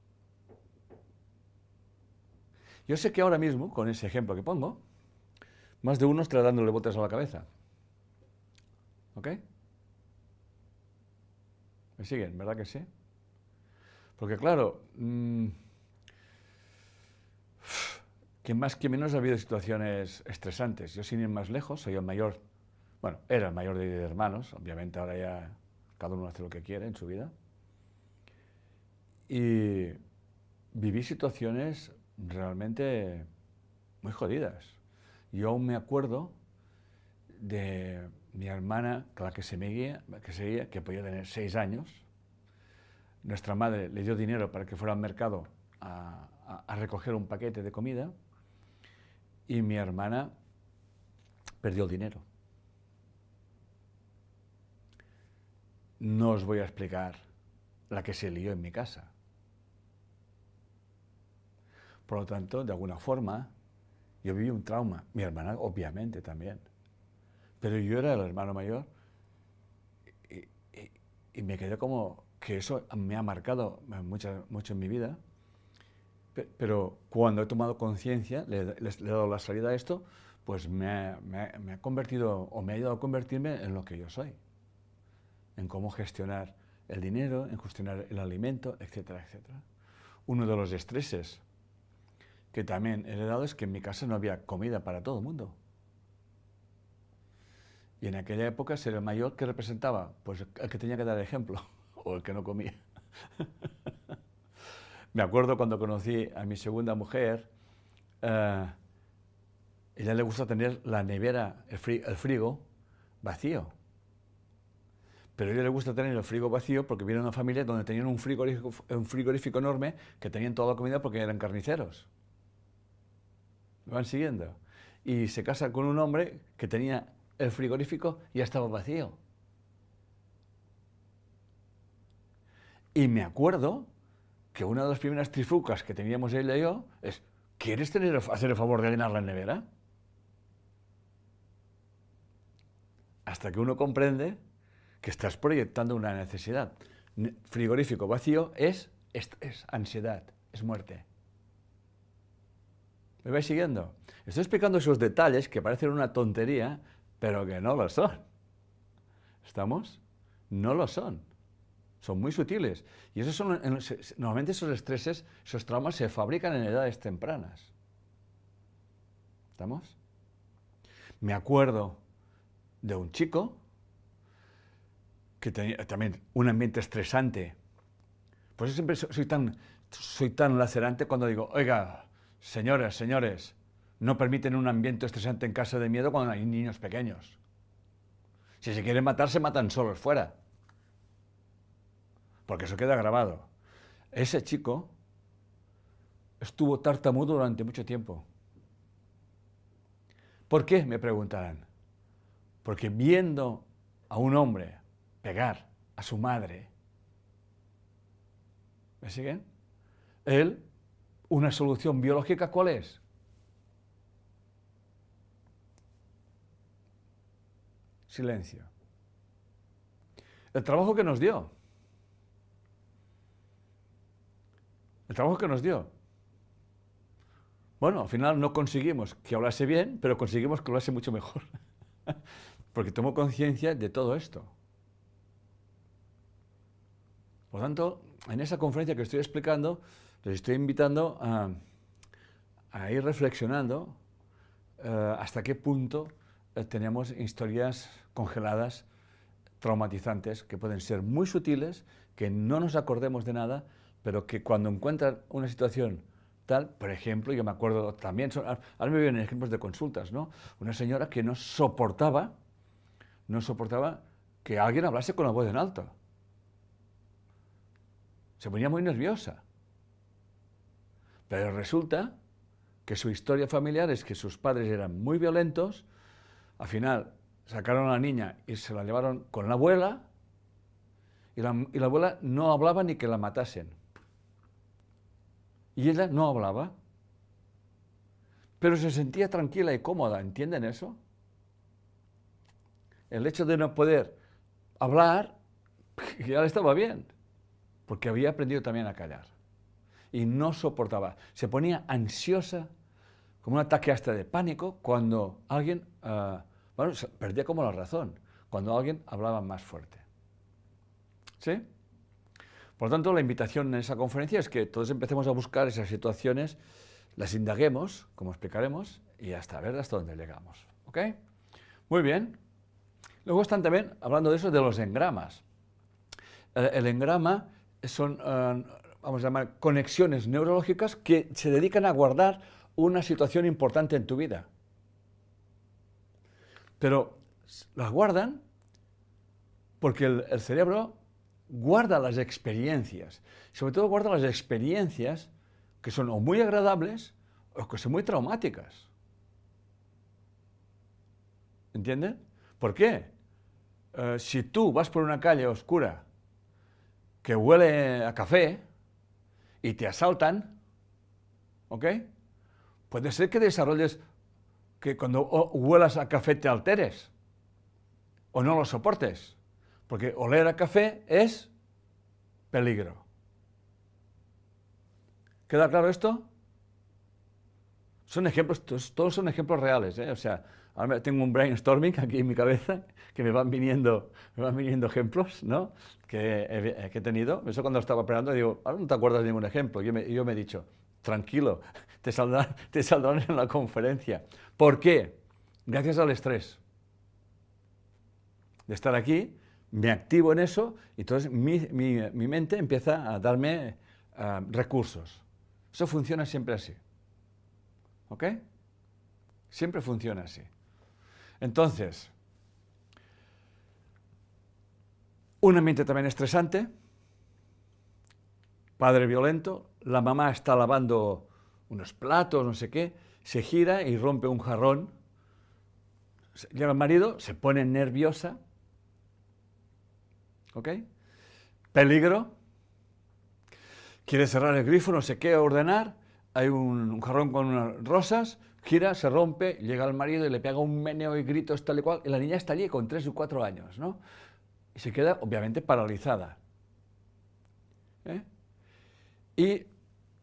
Yo sé que ahora mismo, con ese ejemplo que pongo, más de uno está dándole vueltas a la cabeza. ¿Ok? ¿Me siguen? ¿Verdad que sí? Porque claro, que más que menos ha habido situaciones estresantes. Yo, sin ir más lejos, soy el mayor, bueno, era el mayor de 10 hermanos, obviamente ahora ya cada uno hace lo que quiere en su vida. Y viví situaciones realmente muy jodidas. Yo aún me acuerdo de mi hermana, la que seguía, que podía tener 6 años. Nuestra madre le dio dinero para que fuera al mercado a recoger un paquete de comida y mi hermana perdió el dinero. No os voy a explicar la que se lió en mi casa. Por lo tanto, de alguna forma, yo viví un trauma. Mi hermana, obviamente, también. Pero yo era el hermano mayor y me quedé como que eso me ha marcado mucho en mi vida. Pero cuando he tomado conciencia, le he dado la salida a esto, pues me ha convertido, o me ha ayudado a convertirme en lo que yo soy. En cómo gestionar el dinero, en gestionar el alimento, etcétera, etcétera. Uno de los estreses que también he heredado es que en mi casa no había comida para todo el mundo. Y en aquella época ser el mayor, ¿qué representaba? Pues el que tenía que dar ejemplo, o el que no comía. Me acuerdo cuando conocí a mi segunda mujer, ella le gusta tener la nevera, el frigo vacío. Pero a ella le gusta tener el frigo vacío porque viene de una familia donde tenían un frigorífico enorme que tenían toda la comida porque eran carniceros. ¿Me van siguiendo? Y se casa con un hombre que tenía el frigorífico y ya estaba vacío. Y me acuerdo que una de las primeras trifulcas que teníamos ella y yo es: ¿quieres hacer el favor de llenar la nevera? Hasta que uno comprende que estás proyectando una necesidad. Frigorífico vacío es ansiedad, es muerte. ¿Me vais siguiendo? Estoy explicando esos detalles que parecen una tontería, pero que no lo son. ¿Estamos? No lo son. Son muy sutiles. Y normalmente esos estreses, esos traumas se fabrican en edades tempranas. ¿Estamos? Me acuerdo de un chico que tenía también un ambiente estresante. Por eso siempre soy tan lacerante cuando digo: oiga, señoras, señores, no permiten un ambiente estresante en casa de miedo cuando hay niños pequeños. Si se quieren matar, se matan solos fuera. Porque eso queda grabado. Ese chico estuvo tartamudo durante mucho tiempo. ¿Por qué?, me preguntarán. Porque viendo a un hombre pegar a su madre, ¿me siguen? Él, una solución biológica, ¿cuál es? Silencio. El trabajo que nos dio. El trabajo que nos dio. Bueno, al final no conseguimos que hablase bien, pero conseguimos que hablase mucho mejor. Porque tomó conciencia de todo esto. Por lo tanto, en esa conferencia que estoy explicando, les estoy invitando a ir reflexionando hasta qué punto tenemos historias congeladas, traumatizantes, que pueden ser muy sutiles, que no nos acordemos de nada, pero que cuando encuentran una situación tal, por ejemplo, yo me acuerdo también, ahora me vienen ejemplos de consultas, ¿no? Una señora que no soportaba que alguien hablase con la voz en alto. Se ponía muy nerviosa. Pero resulta que su historia familiar es que sus padres eran muy violentos. Al final sacaron a la niña y se la llevaron con la abuela, y la abuela no hablaba ni que la matasen. Y ella no hablaba, pero se sentía tranquila y cómoda. ¿Entienden eso? El hecho de no poder hablar ya le estaba bien, porque había aprendido también a callar. Y no soportaba. Se ponía ansiosa, como un ataque hasta de pánico, cuando alguien, perdía como la razón, cuando alguien hablaba más fuerte. ¿Sí? Por lo tanto, la invitación en esa conferencia es que todos empecemos a buscar esas situaciones, las indaguemos, como explicaremos, y hasta ver hasta dónde llegamos. ¿Ok? Muy bien. Luego están también hablando de eso, de los engramas. El engrama son, vamos a llamar, conexiones neurológicas que se dedican a guardar una situación importante en tu vida. Pero las guardan porque el cerebro guarda las experiencias, sobre todo guarda las experiencias que son o muy agradables o que son muy traumáticas. ¿Entienden? ¿Por qué? Si tú vas por una calle oscura que huele a café y te asaltan, ¿ok? Puede ser que desarrolles, que cuando huelas a café te alteres o no lo soportes, porque oler a café es peligro. ¿Queda claro esto? Son ejemplos, todos son ejemplos reales, ¿eh? O sea, ahora tengo un brainstorming aquí en mi cabeza que me van viniendo ejemplos, ¿no? que he tenido. Eso cuando estaba operando digo: ahora no te acuerdas de ningún ejemplo. Yo me he dicho, tranquilo, te saldrán en la conferencia. ¿Por qué? Gracias al estrés. De estar aquí, me activo en eso y entonces mi mente empieza a darme recursos. Eso funciona siempre así. ¿Ok? Siempre funciona así. Entonces, un ambiente también estresante, padre violento, la mamá está lavando unos platos, no sé qué, se gira y rompe un jarrón, llega el marido, se pone nerviosa, ¿ok? Peligro, quiere cerrar el grifo, no sé qué, ordenar, hay un jarrón con unas rosas, gira, se rompe, llega el marido y le pega un meneo y gritos tal y cual, y la niña está allí con 3 o 4 años, ¿no? Y se queda, obviamente, paralizada. Y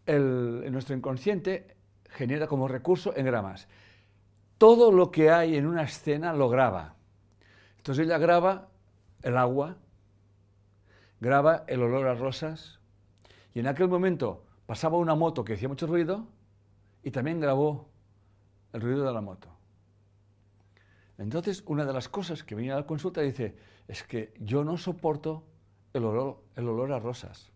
nuestro inconsciente genera como recurso engramas. Todo lo que hay en una escena lo graba. Entonces ella graba el agua, graba el olor a rosas, y en aquel momento pasaba una moto que hacía mucho ruido y también grabó el ruido de la moto. Entonces, una de las cosas que venía a la consulta dice, es que yo no soporto el olor a rosas.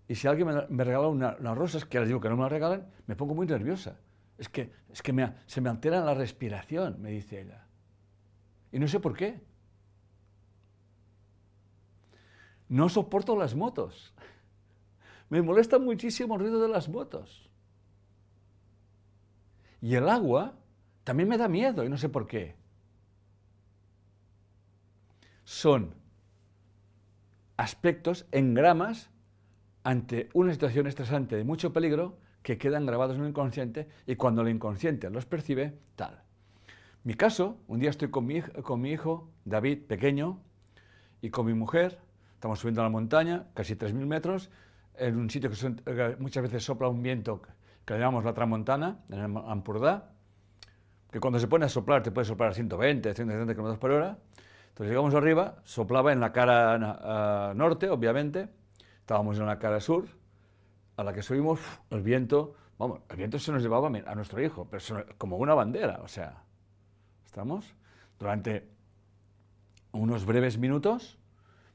Y si alguien me regala unas rosas, que les digo que no me las regalan, me pongo muy nerviosa. Es que se me altera la respiración, me dice ella. Y no sé por qué. No soporto las motos. Me molesta muchísimo el ruido de las motos. Y el agua también me da miedo y no sé por qué. Son aspectos, engramas, ante una situación estresante de mucho peligro que quedan grabados en el inconsciente y cuando el inconsciente los percibe, tal. Mi caso, un día estoy con mi hijo, David, pequeño, y con mi mujer, estamos subiendo a la montaña, casi 3.000 metros, en un sitio que muchas veces sopla un viento que le llamamos la tramontana, en el Ampurdá, que cuando se pone a soplar te puede soplar a 120, 170 km por hora. Entonces llegamos arriba, soplaba en la cara norte, obviamente, estábamos en la cara sur, a la que subimos, el viento, vamos, el viento se nos llevaba a nuestro hijo, pero como una bandera, o sea, ¿estamos? Durante unos breves minutos,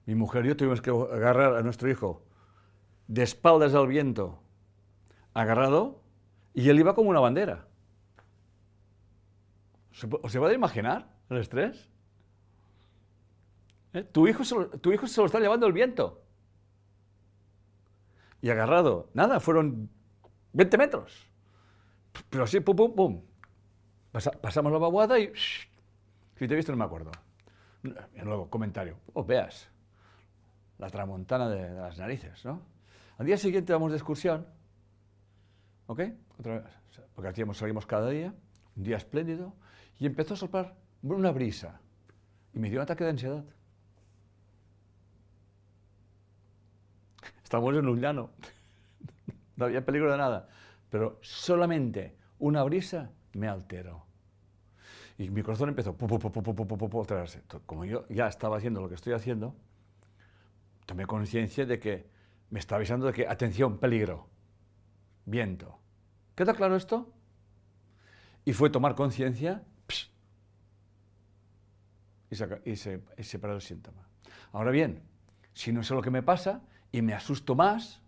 mi mujer y yo tuvimos que agarrar a nuestro hijo de espaldas al viento, agarrado, y él iba como una bandera. ¿Os se puede imaginar el estrés? Tu hijo se lo está llevando el viento. Y agarrado, nada, fueron 20 metros. Pero así, pum, pum, pum. Pasamos la vaguada y... Si te he visto no me acuerdo. Y luego, comentario. Veas, la tramontana de las narices, ¿no? Al día siguiente vamos de excursión. ¿Ok? Otra vez. Porque salimos cada día. Un día espléndido. Y empezó a soplar una brisa. Y me dio un ataque de ansiedad. Estamos en un llano. No había peligro de nada. Pero solamente una brisa me alteró. Y mi corazón empezó a acelerarse. Como yo ya estaba haciendo lo que estoy haciendo, tomé conciencia de que me estaba avisando de que, atención, peligro, viento. ¿Queda claro esto? Y fue tomar conciencia y se paró el síntoma. Ahora bien, si no sé lo que me pasa y me asusto más,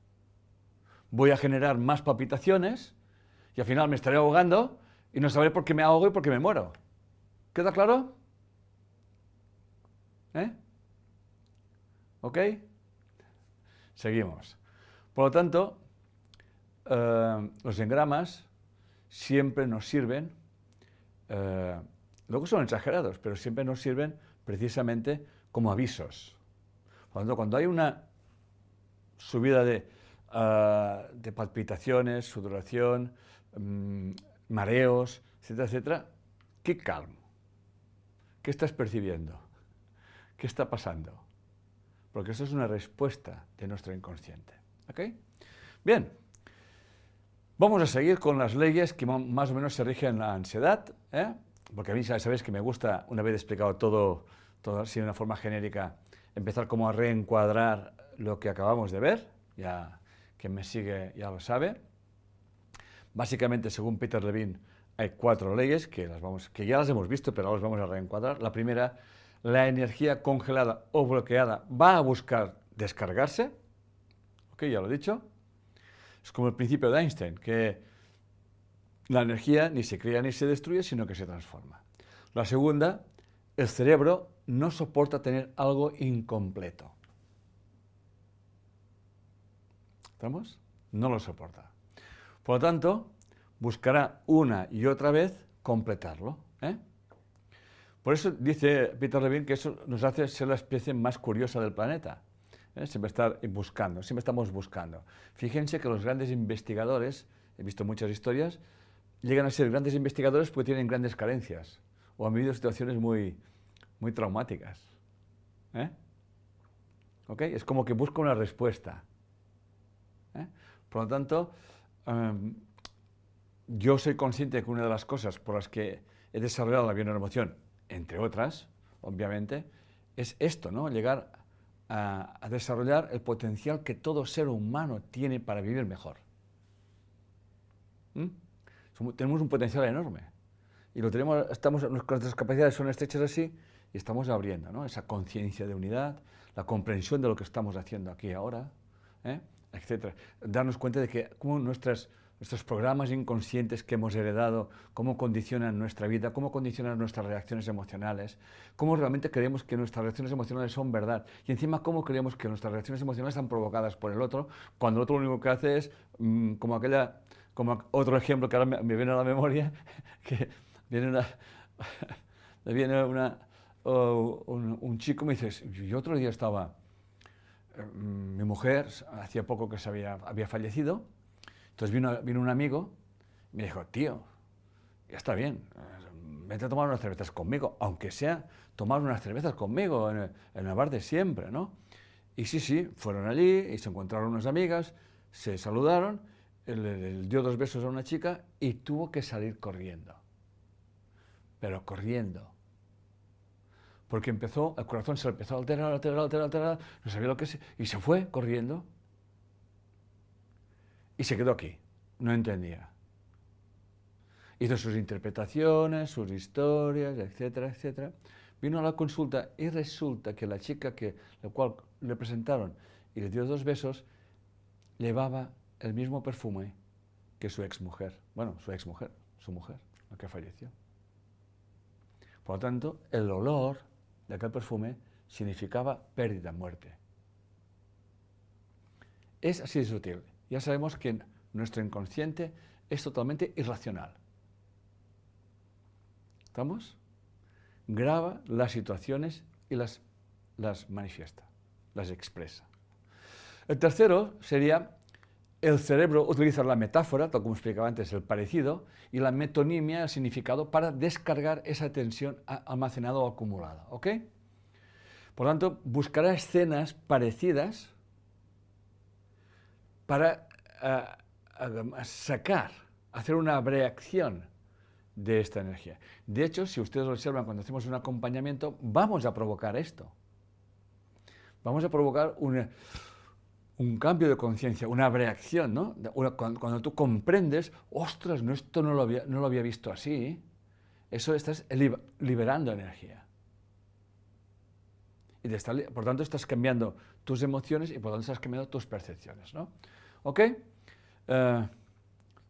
voy a generar más palpitaciones y al final me estaré ahogando y no sabré por qué me ahogo y por qué me muero. ¿Queda claro? ¿Ok? Seguimos. Por lo tanto, los engramas siempre nos sirven, luego son exagerados, pero siempre nos sirven precisamente como avisos. Por lo tanto, cuando hay una subida de palpitaciones, sudoración, mareos, etcétera, etcétera, keep calm. ¿Qué estás percibiendo? ¿Qué está pasando? Porque eso es una respuesta de nuestro inconsciente. ¿Ok? Bien, vamos a seguir con las leyes que más o menos se rigen la ansiedad, porque a mí ya sabéis que me gusta, una vez explicado todo así de una forma genérica, empezar como a reencuadrar lo que acabamos de ver, ya quien me sigue ya lo sabe. Básicamente, según Peter Levine, hay 4 leyes que ya las hemos visto, pero ahora las vamos a reencuadrar. La primera, la energía congelada o bloqueada va a buscar descargarse. Ok, ya lo he dicho. Es como el principio de Einstein, que la energía ni se crea ni se destruye, sino que se transforma. La segunda, el cerebro no soporta tener algo incompleto. ¿Estamos? No lo soporta. Por lo tanto, buscará una y otra vez completarlo. Por eso dice Peter Levine que eso nos hace ser la especie más curiosa del planeta. Siempre estar buscando, siempre estamos buscando. Fíjense que los grandes investigadores, he visto muchas historias, llegan a ser grandes investigadores porque tienen grandes carencias o han vivido situaciones muy traumáticas. ¿Ok? Es como que busca una respuesta. Por lo tanto, yo soy consciente de que una de las cosas por las que he desarrollado la bioneuroemoción, entre otras, obviamente, es esto, ¿no? Llegar a desarrollar el potencial que todo ser humano tiene para vivir mejor. Tenemos un potencial enorme y lo tenemos, nuestras capacidades son estrechas así y estamos abriendo, ¿no? Esa conciencia de unidad, la comprensión de lo que estamos haciendo aquí ahora, etcétera. Darnos cuenta de que cómo nuestros programas inconscientes que hemos heredado, cómo condicionan nuestra vida, cómo condicionan nuestras reacciones emocionales, cómo realmente creemos que nuestras reacciones emocionales son verdad y encima cómo creemos que nuestras reacciones emocionales están provocadas por el otro, cuando el otro lo único que hace es, como otro ejemplo que ahora me viene a la memoria, que viene un chico y me dice, yo otro día estaba, mi mujer hacía poco que había fallecido. Entonces vino un amigo y me dijo, tío, ya está bien, vete a tomar unas cervezas conmigo, aunque sea tomar unas cervezas conmigo en el bar de siempre, ¿no? Y sí, fueron allí y se encontraron unas amigas, se saludaron, él dio 2 besos a una chica y tuvo que salir corriendo. Pero corriendo. Porque el corazón se le empezó a alterar, no sabía lo que y se fue corriendo. Y se quedó aquí, no entendía. Hizo sus interpretaciones, sus historias, etcétera, etcétera. Vino a la consulta y resulta que la chica la cual le presentaron y le dio 2 besos, llevaba el mismo perfume que su exmujer. Bueno, su mujer, la que falleció. Por lo tanto, el olor de aquel perfume significaba pérdida, muerte. Es así de sutil. Ya sabemos que nuestro inconsciente es totalmente irracional. ¿Estamos? Graba las situaciones y las manifiesta, las expresa. El tercero sería, el cerebro utiliza la metáfora, tal como explicaba antes, el parecido, y la metonimia, el significado, para descargar esa tensión almacenada o acumulada. ¿Ok? Por lo tanto, buscará escenas parecidas para hacer una reacción de esta energía. De hecho, si ustedes observan cuando hacemos un acompañamiento, vamos a provocar esto. Vamos a provocar un cambio de conciencia, una reacción, ¿no? Cuando tú comprendes, ostras, esto no lo había visto así, eso estás liberando energía. Y por tanto estás cambiando tus emociones y por tanto estás cambiando tus percepciones, ¿no? ¿Ok?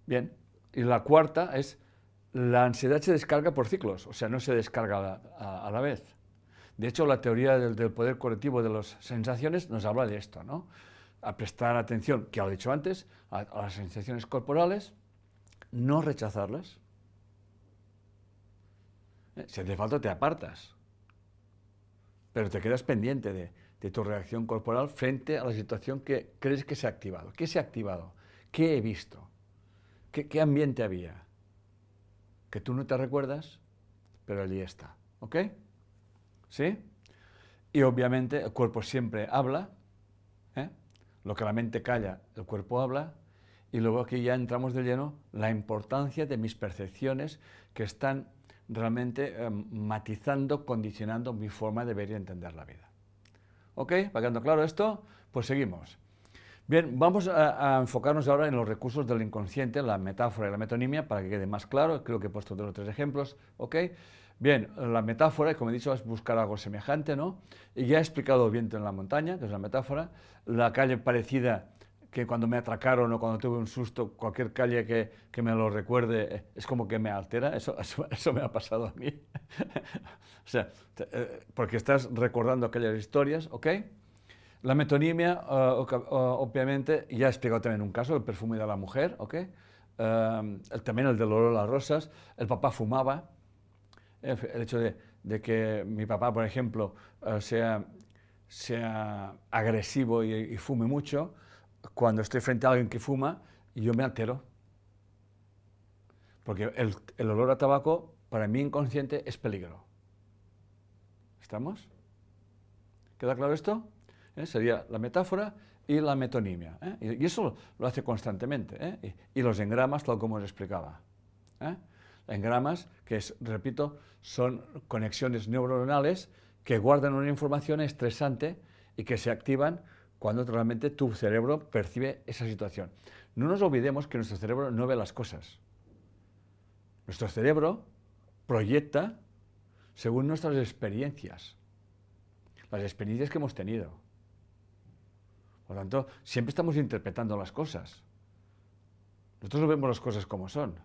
Bien. Y la cuarta es, la ansiedad se descarga por ciclos, o sea, no se descarga a la vez. De hecho, la teoría del poder colectivo de las sensaciones nos habla de esto, ¿no? A prestar atención, que lo he dicho antes, a las sensaciones corporales, no rechazarlas. Si hace falta te apartas, pero te quedas pendiente de tu reacción corporal frente a la situación que crees que se ha activado. ¿Qué se ha activado? ¿Qué he visto? ¿Qué ambiente había? Que tú no te recuerdas, pero allí está. ¿Ok? ¿Sí? Y obviamente el cuerpo siempre habla, lo que la mente calla, el cuerpo habla, y luego aquí ya entramos de lleno la importancia de mis percepciones que están realmente matizando, condicionando mi forma de ver y entender la vida. ¿Ok? ¿Va quedando claro esto? Pues seguimos. Bien, vamos a enfocarnos ahora en los recursos del inconsciente, la metáfora y la metonimia, para que quede más claro. Creo que he puesto 2 o 3 ejemplos, ¿ok? Bien, la metáfora, como he dicho, es buscar algo semejante, ¿no? Y ya he explicado viento en la montaña, que es la metáfora. La calle parecida, que cuando me atracaron o cuando tuve un susto, cualquier calle que me lo recuerde, es como que me altera. Eso me ha pasado a mí. O sea, porque estás recordando aquellas historias, ¿ok? La metonimia, obviamente, ya he explicado también un caso, el perfume de la mujer, ¿ok? También el del olor a las rosas. El papá fumaba. El hecho de que mi papá, por ejemplo, sea agresivo y fume mucho, cuando estoy frente a alguien que fuma, yo me altero. Porque el olor a tabaco, para mí inconsciente, es peligro. ¿Estamos? ¿Queda claro esto? Sería la metáfora y la metonimia. Y eso lo hace constantemente. Y los engramas, tal como os explicaba. Engramas, que repito, son conexiones neuronales que guardan una información estresante y que se activan cuando realmente tu cerebro percibe esa situación. No nos olvidemos que nuestro cerebro no ve las cosas. Nuestro cerebro proyecta según nuestras experiencias, las experiencias que hemos tenido. Por lo tanto, siempre estamos interpretando las cosas. Nosotros no vemos las cosas como son.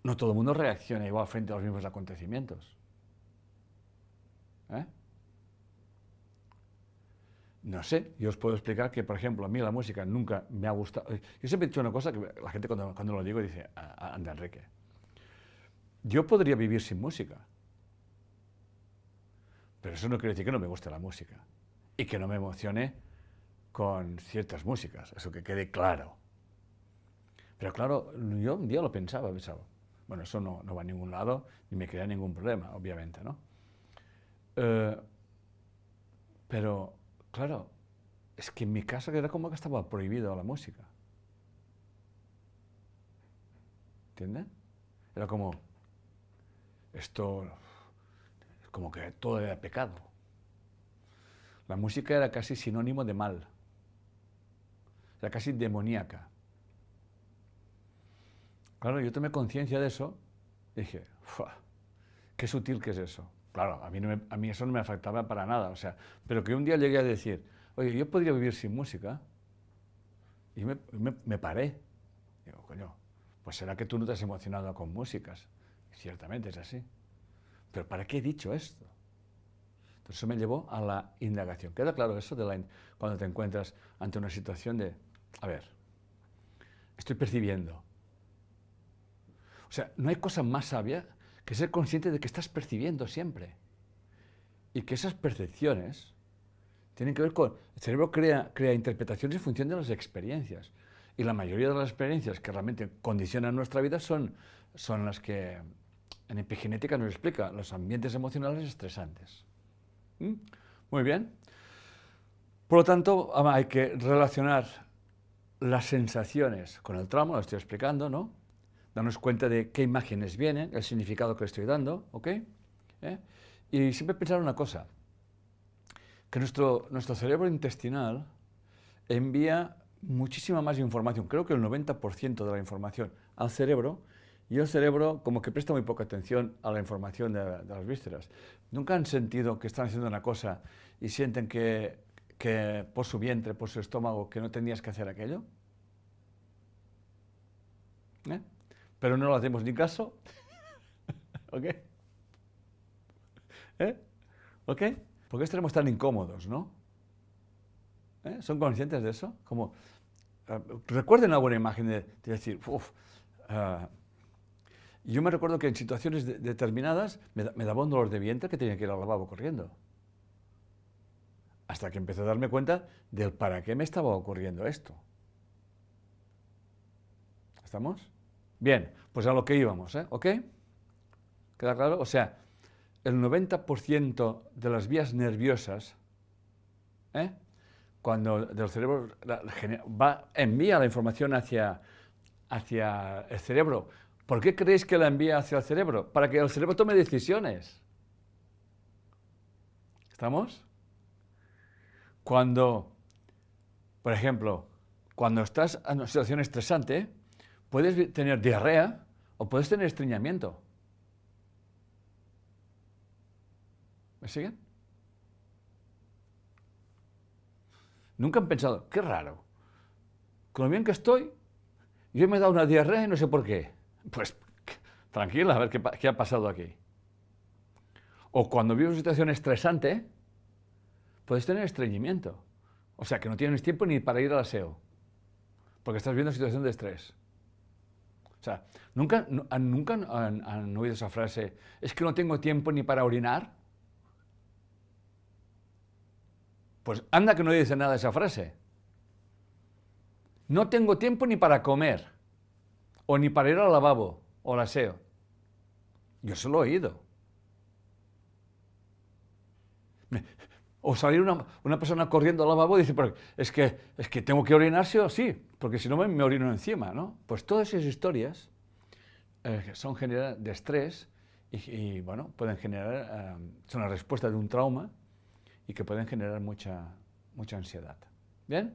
No todo el mundo reacciona igual frente a los mismos acontecimientos. No sé, yo os puedo explicar que, por ejemplo, a mí la música nunca me ha gustado. Yo siempre he dicho una cosa que la gente cuando lo digo dice, anda Enrique, yo podría vivir sin música, pero eso no quiere decir que no me guste la música y que no me emocione con ciertas músicas, eso que quede claro. Pero claro, yo un día lo pensaba, bueno, eso no va a ningún lado ni me crea ningún problema, obviamente, ¿no? Pero, claro, es que en mi casa era como que estaba prohibido la música. ¿Entienden? Era como, esto, como que todo era pecado. La música era casi sinónimo de mal. Era casi demoníaca. Claro, yo tomé conciencia de eso y dije, qué sutil que es eso. Claro, a mí eso no me afectaba para nada, o sea, pero que un día llegué a decir, oye, yo podría vivir sin música, y me paré. Digo, coño, pues será que tú no te has emocionado con músicas. Ciertamente es así. Pero ¿para qué he dicho esto? Entonces eso me llevó a la indagación. ¿Queda claro eso cuando te encuentras ante una situación de, a ver, estoy percibiendo? O sea, no hay cosa más sabia que ser consciente de que estás percibiendo siempre. Y que esas percepciones tienen que ver con... El cerebro crea interpretaciones en función de las experiencias. Y la mayoría de las experiencias que realmente condicionan nuestra vida son las que en epigenética nos explica, los ambientes emocionales estresantes. Muy bien. Por lo tanto, hay que relacionar las sensaciones con el trauma, lo estoy explicando, ¿no? Darnos cuenta de qué imágenes vienen, el significado que le estoy dando, ¿ok? Y siempre pensar una cosa, que nuestro cerebro intestinal envía muchísima más información, creo que el 90% de la información al cerebro, y el cerebro como que presta muy poca atención a la información de las vísceras. ¿Nunca han sentido que están haciendo una cosa y sienten que por su vientre, por su estómago, que no tenías que hacer aquello? Pero no lo hacemos ni caso. ¿Ok? ¿Ok? ¿Por qué estaremos tan incómodos, no? ¿Son conscientes de eso? Como, recuerden una buena imagen de decir, yo me recuerdo que en situaciones determinadas me daba un dolor de vientre que tenía que ir al lavabo corriendo. Hasta que empecé a darme cuenta del para qué me estaba ocurriendo esto. ¿Estamos? Bien, pues a lo que íbamos, ¿ok? ¿Queda claro? O sea, el 90% de las vías nerviosas, cuando del cerebro envía la información hacia el cerebro. ¿Por qué creéis que la envía hacia el cerebro? Para que el cerebro tome decisiones. ¿Estamos? Cuando, por ejemplo, cuando estás en una situación estresante, puedes tener diarrea o puedes tener estreñimiento. ¿Me siguen? Nunca han pensado, qué raro, con lo bien que estoy, yo me he dado una diarrea y no sé por qué. Pues tranquila, a ver qué ha pasado aquí. O cuando vives una situación estresante, puedes tener estreñimiento. O sea, que no tienes tiempo ni para ir al aseo, porque estás viendo una situación de estrés. O sea, ¿nunca han oído esa frase, es que no tengo tiempo ni para orinar? Pues anda que no dice nada esa frase. No tengo tiempo ni para comer, o ni para ir al lavabo, o al aseo. Yo se lo he oído. O salir una persona corriendo al lavabo y dice, es que tengo que orinar sí o sí, porque si no me orino encima, ¿no? Pues todas esas historias son generadas de estrés y bueno, pueden generar, son la respuesta de un trauma y que pueden generar mucha ansiedad. ¿Bien?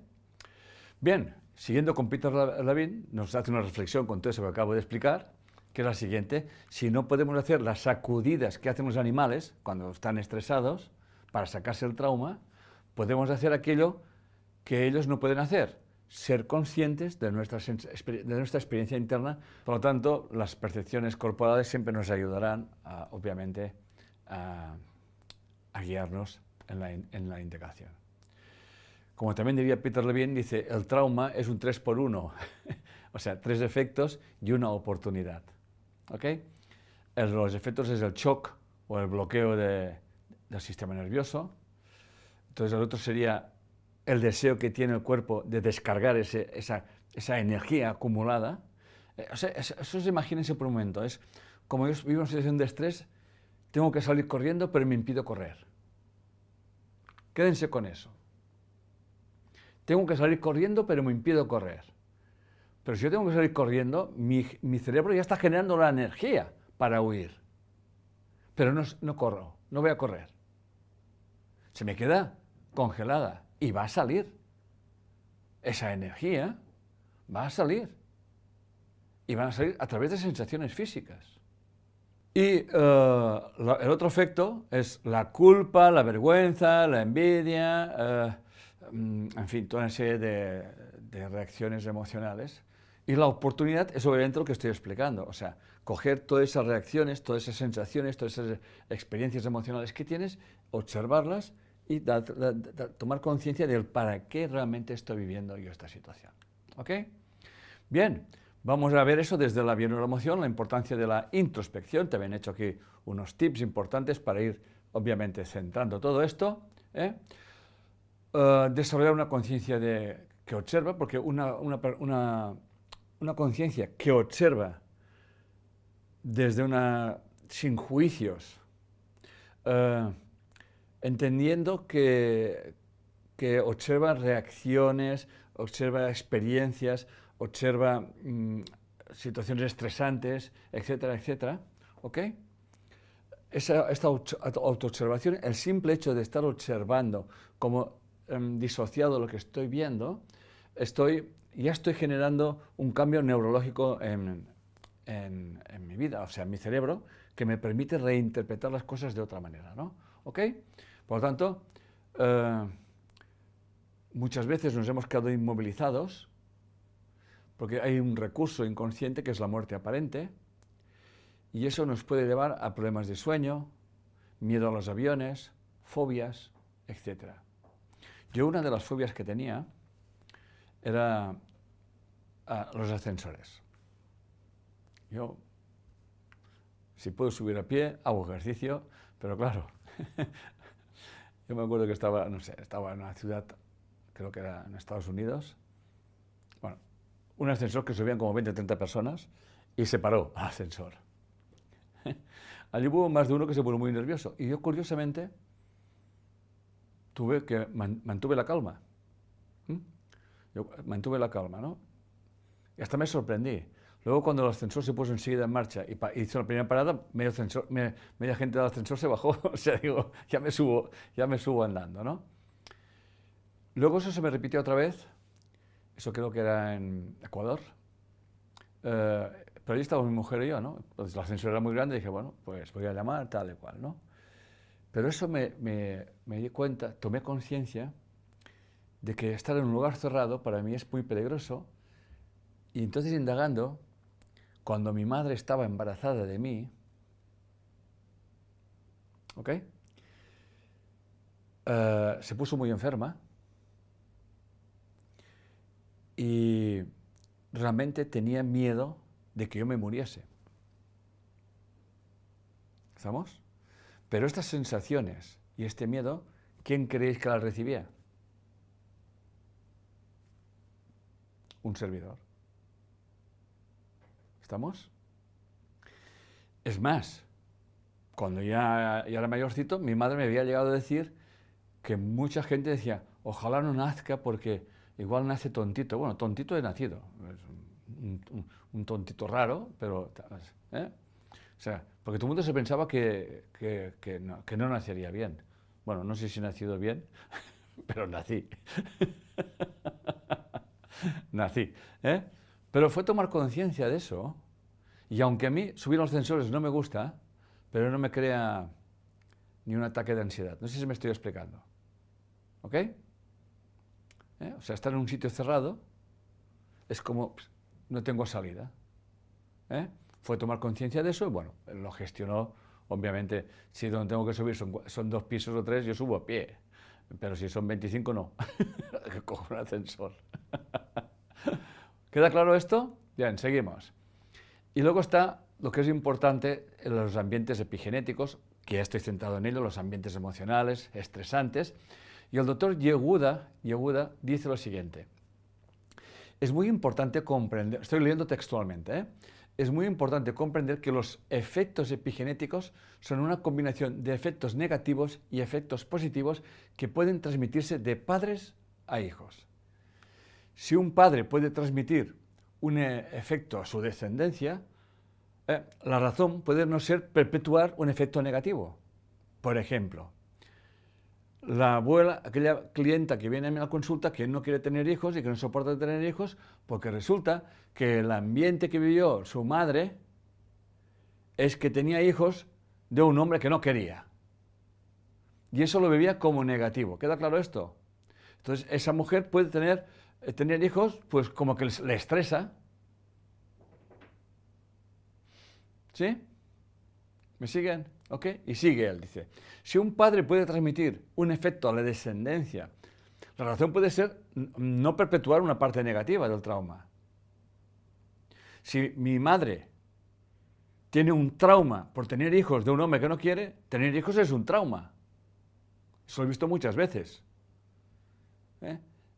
Bien, siguiendo con Peter Levine, nos hace una reflexión con todo eso que acabo de explicar, que es la siguiente: si no podemos hacer las sacudidas que hacen los animales cuando están estresados para sacarse el trauma, podemos hacer aquello que ellos no pueden hacer, ser conscientes de nuestra experiencia interna. Por lo tanto, las percepciones corporales siempre nos ayudarán, obviamente, a guiarnos en la integración. Como también diría Peter Levine, dice, el trauma es un 3x1, o sea, 3 efectos y una oportunidad. ¿Ok? Los efectos es el shock o el bloqueo del sistema nervioso. Entonces el otro sería el deseo que tiene el cuerpo de descargar esa energía acumulada. O sea, eso imagínense por un momento, es como yo vivo en una situación de estrés, tengo que salir corriendo, pero me impido correr. Quédense con eso. Tengo que salir corriendo, pero me impido correr. Pero si yo tengo que salir corriendo, mi cerebro ya está generando la energía para huir. Pero no corro, no voy a correr. Se me queda congelada y va a salir. Esa energía va a salir. Y van a salir a través de sensaciones físicas. Y el otro efecto es la culpa, la vergüenza, la envidia, en fin, toda una serie de reacciones emocionales. Y la oportunidad es obviamente lo que estoy explicando, o sea, coger todas esas reacciones, todas esas sensaciones, todas esas experiencias emocionales que tienes, observarlas y tomar conciencia del para qué realmente estoy viviendo yo esta situación. ¿Ok? Bien, vamos a ver eso desde la bioneuroemoción, la importancia de la introspección. También he hecho aquí unos tips importantes para ir, obviamente, centrando todo esto. Desarrollar una conciencia que observa, porque una conciencia que observa sin juicios, entendiendo que observa reacciones, observa experiencias, observa situaciones estresantes, etcétera, etcétera, ¿ok? Esta autoobservación, el simple hecho de estar observando como disociado lo que estoy viendo, ya estoy generando un cambio neurológico en mi vida, o sea, en mi cerebro, que me permite reinterpretar las cosas de otra manera, ¿no? ¿Ok? Por lo tanto, muchas veces nos hemos quedado inmovilizados porque hay un recurso inconsciente que es la muerte aparente, y eso nos puede llevar a problemas de sueño, miedo a los aviones, fobias, etc. Yo una de las fobias que tenía era los ascensores. Yo, si puedo subir a pie, hago ejercicio, pero claro, yo me acuerdo que estaba en una ciudad, creo que era en Estados Unidos, bueno, un ascensor que subían como 20 o 30 personas y se paró el ascensor. Allí hubo más de uno que se puso muy nervioso y yo, curiosamente, mantuve la calma. Yo mantuve la calma, ¿no? Y hasta me sorprendí. Luego, cuando el ascensor se puso enseguida en marcha y hizo la primera parada, media gente del ascensor se bajó. O sea, digo, ya me subo andando, ¿no? Luego eso se me repitió otra vez. Eso creo que era en Ecuador. Pero allí estábamos mi mujer y yo, ¿no? Entonces el ascensor era muy grande y dije, bueno, pues voy a llamar, tal y cual, ¿no? Pero eso me di cuenta, tomé conciencia de que estar en un lugar cerrado para mí es muy peligroso. Y entonces, indagando, cuando mi madre estaba embarazada de mí, ¿ok? Se puso muy enferma y realmente tenía miedo de que yo me muriese. ¿Estamos? Pero estas sensaciones y este miedo, ¿quién creéis que las recibía? Un servidor. ¿Estamos? Es más, cuando ya era mayorcito, mi madre me había llegado a decir que mucha gente decía, ojalá no nazca porque igual nace tontito. Bueno, tontito he nacido. Es un tontito raro, pero... ¿eh? O sea, porque todo el mundo se pensaba que no nacería bien. Bueno, no sé si he nacido bien, pero nací. Nací. ¿Eh? Pero fue tomar conciencia de eso. Y aunque a mí subir a los ascensores no me gusta, pero no me crea ni un ataque de ansiedad. No sé si me estoy explicando. ¿Ok? O sea, estar en un sitio cerrado es como no tengo salida. Fue tomar conciencia de eso y bueno, lo gestionó. Obviamente, si donde tengo que subir son 2 pisos o 3, yo subo a pie. Pero si son 25, no. Cojo un ascensor. ¿Queda claro esto? Bien, seguimos. Y luego está lo que es importante en los ambientes epigenéticos, que ya estoy centrado en ello, los ambientes emocionales, estresantes. Y el doctor Yehuda dice lo siguiente. Es muy importante comprender, estoy leyendo textualmente, es muy importante comprender que los efectos epigenéticos son una combinación de efectos negativos y efectos positivos que pueden transmitirse de padres a hijos. Si un padre puede transmitir un efecto a su descendencia, la razón puede no ser perpetuar un efecto negativo. Por ejemplo, la abuela, aquella clienta que viene a la consulta que no quiere tener hijos y que no soporta tener hijos porque resulta que el ambiente que vivió su madre es que tenía hijos de un hombre que no quería. Y eso lo vivía como negativo. ¿Queda claro esto? Entonces, esa mujer puede tener hijos pues como que le estresa. ¿Sí? ¿Me siguen? ¿Ok? Y sigue él, dice. Si un padre puede transmitir un efecto a la descendencia, la razón puede ser no perpetuar una parte negativa del trauma. Si mi madre tiene un trauma por tener hijos de un hombre que no quiere, tener hijos es un trauma. Eso lo he visto muchas veces.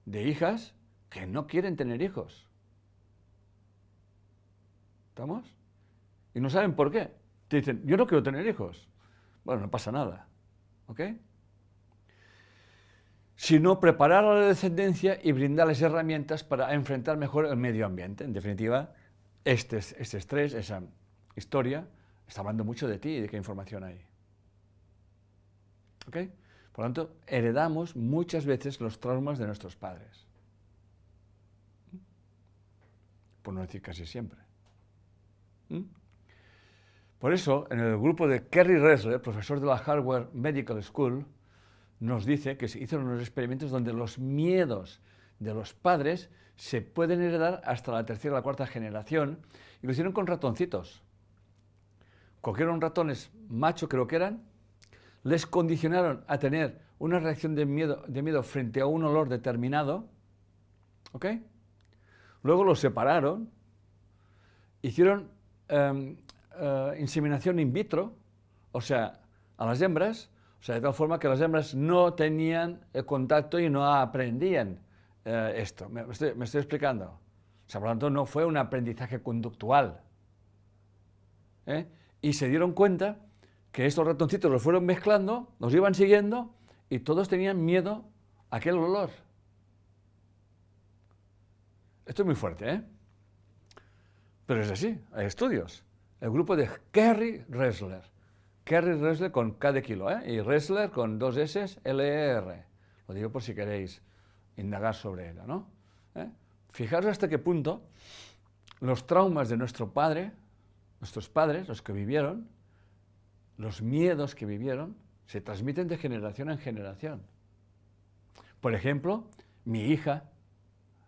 De hijas que no quieren tener hijos. ¿Estamos? Y no saben por qué. Te dicen, yo no quiero tener hijos. Bueno, no pasa nada. ¿Ok? Sino preparar a la descendencia y brindarles herramientas para enfrentar mejor el medio ambiente. En definitiva, este estrés, esa historia, está hablando mucho de ti y de qué información hay. ¿Ok? Por lo tanto, heredamos muchas veces los traumas de nuestros padres. Por no decir casi siempre. Por eso, en el grupo de Kerry Ressler, profesor de la Harvard Medical School, nos dice que se hicieron unos experimentos donde los miedos de los padres se pueden heredar hasta la 3ª o la 4ª generación, y lo hicieron con ratoncitos. Cogieron ratones macho, creo que eran, les condicionaron a tener una reacción de miedo frente a un olor determinado, ¿ok? Luego los separaron, hicieron inseminación in vitro, o sea, a las hembras, o sea, de tal forma que las hembras no tenían el contacto y no aprendían esto. ¿Me estoy explicando? O sea, por lo tanto, no fue un aprendizaje conductual. Y se dieron cuenta que estos ratoncitos los fueron mezclando, los iban siguiendo y todos tenían miedo a aquel olor. Esto es muy fuerte, pero es así, hay estudios. El grupo de Kerry Ressler con K de kilo, y Ressler con 2 S, L-E-R. Lo digo por si queréis indagar sobre ella, ¿no? fijaros hasta qué punto los traumas de nuestros padres, los que vivieron, los miedos que vivieron, se transmiten de generación en generación. Por ejemplo, mi hija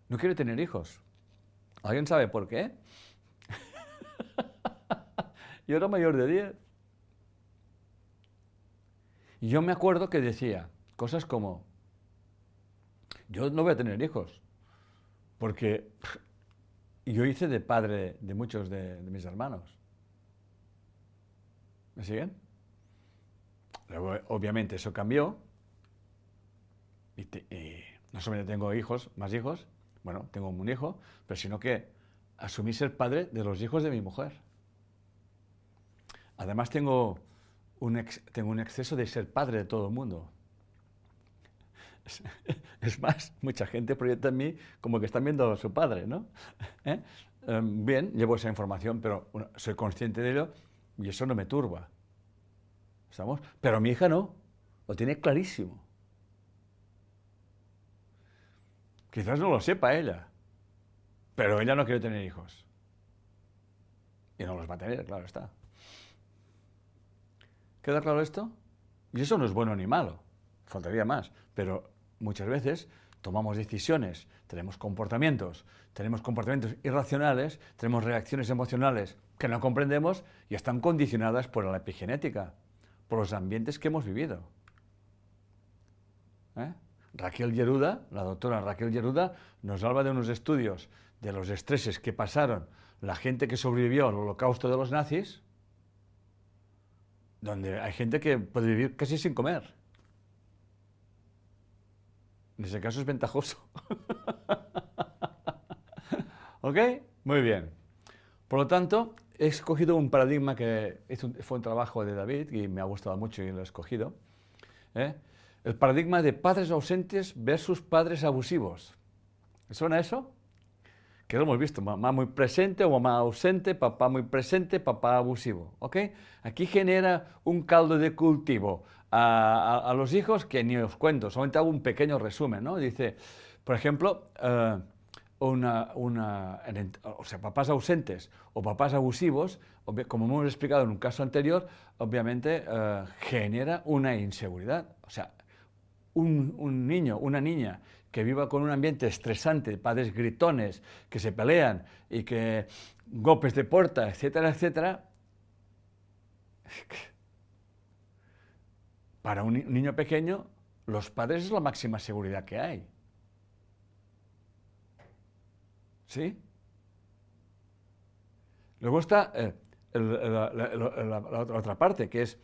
no quiere tener hijos. ¿Alguien sabe por qué? Yo era mayor de 10. Y yo me acuerdo que decía cosas como, yo no voy a tener hijos, porque yo hice de padre de muchos de mis hermanos. ¿Me siguen? Luego, obviamente, eso cambió. Y no solamente tengo hijos, más hijos, bueno, tengo un hijo, pero sino que asumí ser padre de los hijos de mi mujer. Además, tengo un exceso de ser padre de todo el mundo. Es más, mucha gente proyecta en mí como que están viendo a su padre, ¿no? ¿Eh? Bien, llevo esa información, pero bueno, soy consciente de ello y eso no me turba. ¿Estamos? Pero mi hija no, lo tiene clarísimo. Quizás no lo sepa ella, pero ella no quiere tener hijos. Y no los va a tener, claro está. ¿Queda claro esto? Y eso no es bueno ni malo, faltaría más, pero muchas veces tomamos decisiones, tenemos comportamientos irracionales, tenemos reacciones emocionales que no comprendemos y están condicionadas por la epigenética, por los ambientes que hemos vivido. Raquel Yeruda, la doctora Raquel Yeruda, nos habla de unos estudios de los estreses que pasaron la gente que sobrevivió al holocausto de los nazis, donde hay gente que puede vivir casi sin comer. En ese caso es ventajoso. ¿Ok? Muy bien. Por lo tanto, he escogido un paradigma que fue un trabajo de David y me ha gustado mucho y lo he escogido. El paradigma de padres ausentes versus padres abusivos. ¿Suena eso? Que lo hemos visto, mamá muy presente o mamá ausente, papá muy presente, papá abusivo. ¿Ok? Aquí genera un caldo de cultivo a los hijos que ni os cuento, solamente hago un pequeño resumen, ¿no? Dice, por ejemplo, papás ausentes o papás abusivos, como hemos explicado en un caso anterior, obviamente genera una inseguridad. O sea, un niño, una niña que viva con un ambiente estresante, padres gritones, que se pelean y que golpes de puerta, etcétera, etcétera, para un niño pequeño, los padres es la máxima seguridad que hay. ¿Sí? Luego está la otra parte, que es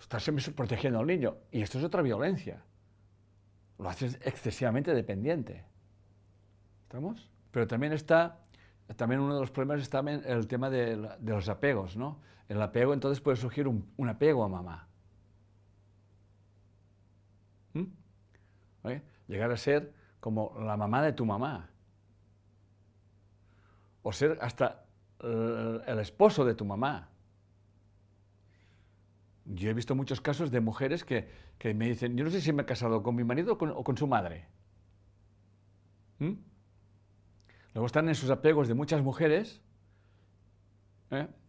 estar siempre protegiendo al niño. Y esto es otra violencia. Lo haces excesivamente dependiente. ¿Estamos? Pero también uno de los problemas está el tema de los apegos, ¿no? El apego, entonces puede surgir un apego a mamá. ¿Vale? Llegar a ser como la mamá de tu mamá. O ser hasta el esposo de tu mamá. Yo he visto muchos casos de mujeres que me dicen, yo no sé si me he casado con mi marido o con su madre. Luego están esos apegos de muchas mujeres,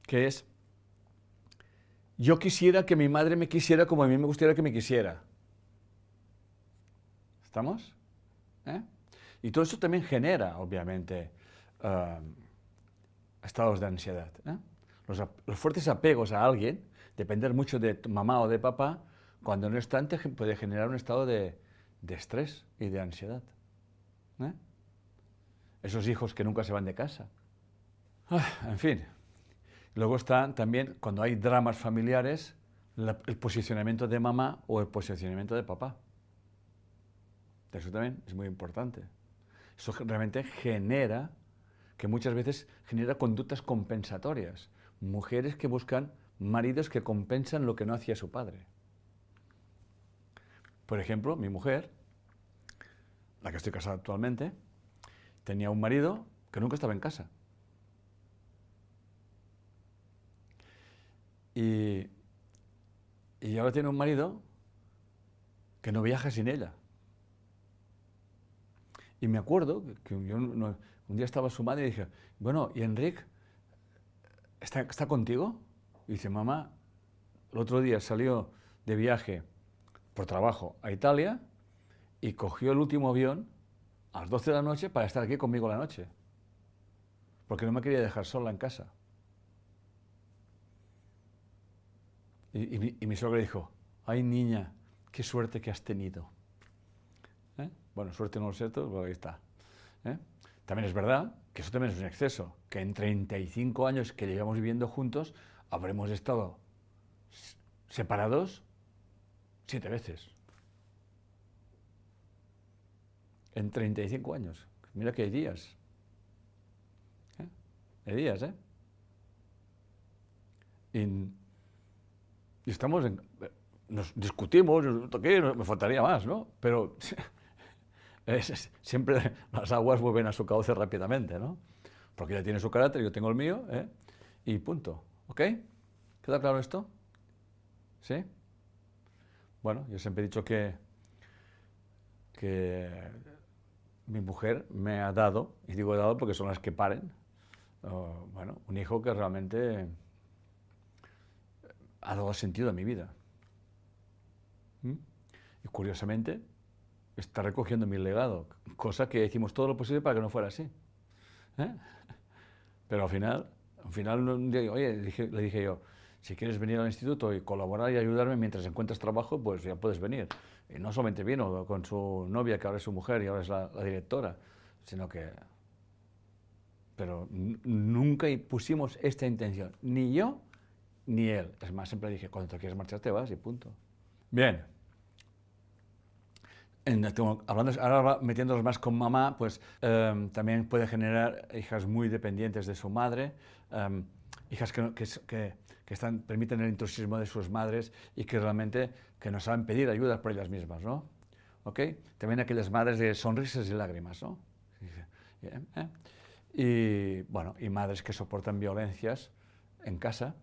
que es, yo quisiera que mi madre me quisiera como a mí me gustaría que me quisiera. ¿Estamos? Y todo eso también genera, obviamente, estados de ansiedad. Los fuertes apegos a alguien, depender mucho de mamá o de papá, cuando no están, puede generar un estado de estrés y de ansiedad. Esos hijos que nunca se van de casa. En fin. Luego está también, cuando hay dramas familiares, el posicionamiento de mamá o el posicionamiento de papá. Eso también es muy importante. Eso realmente genera, que muchas veces genera conductas compensatorias. Mujeres que buscan maridos que compensan lo que no hacía su padre. Por ejemplo, mi mujer, la que estoy casada actualmente, tenía un marido que nunca estaba en casa. Y ahora tiene un marido que no viaja sin ella. Y me acuerdo que un día estaba su madre y dije, bueno, ¿y Enric está contigo? Y dice, mamá, el otro día salió de viaje por trabajo a Italia y cogió el último avión a las 12 de la noche para estar aquí conmigo la noche, porque no me quería dejar sola en casa. Y mi suegra dijo, ay niña, qué suerte que has tenido. Bueno, suerte no lo sé, pero ahí está. También es verdad que eso también es un exceso, que en 35 años que llevamos viviendo juntos habremos estado separados 7 veces. En 35 años. Mira que hay días. Hay días, ¿eh? Y estamos nos discutimos, me faltaría más, ¿no? Pero siempre las aguas vuelven a su cauce rápidamente, ¿no? Porque ella tiene su carácter, yo tengo el mío, y punto. ¿Ok? ¿Queda claro esto? ¿Sí? Bueno, yo siempre he dicho que mi mujer me ha dado, y digo dado porque son las que paren, bueno, un hijo que realmente ha dado sentido a mi vida. Y curiosamente está recogiendo mi legado, cosa que hicimos todo lo posible para que no fuera así. Pero al final un día, oye, le dije yo, si quieres venir al instituto y colaborar y ayudarme mientras encuentras trabajo, pues ya puedes venir. Y no solamente vino con su novia, que ahora es su mujer y ahora es la directora, sino que... Pero nunca pusimos esta intención, ni yo ni él. Es más, siempre dije, cuando te quieres marchar te vas y punto. Bien. Hablando, ahora metiéndonos más con mamá, pues también puede generar hijas muy dependientes de su madre, hijas que permiten el intrusismo de sus madres y que realmente que no saben pedir ayuda por ellas mismas, ¿no? ¿Ok? También aquellas madres de sonrisas y lágrimas, ¿no? Y, bueno, y madres que soportan violencias en casa,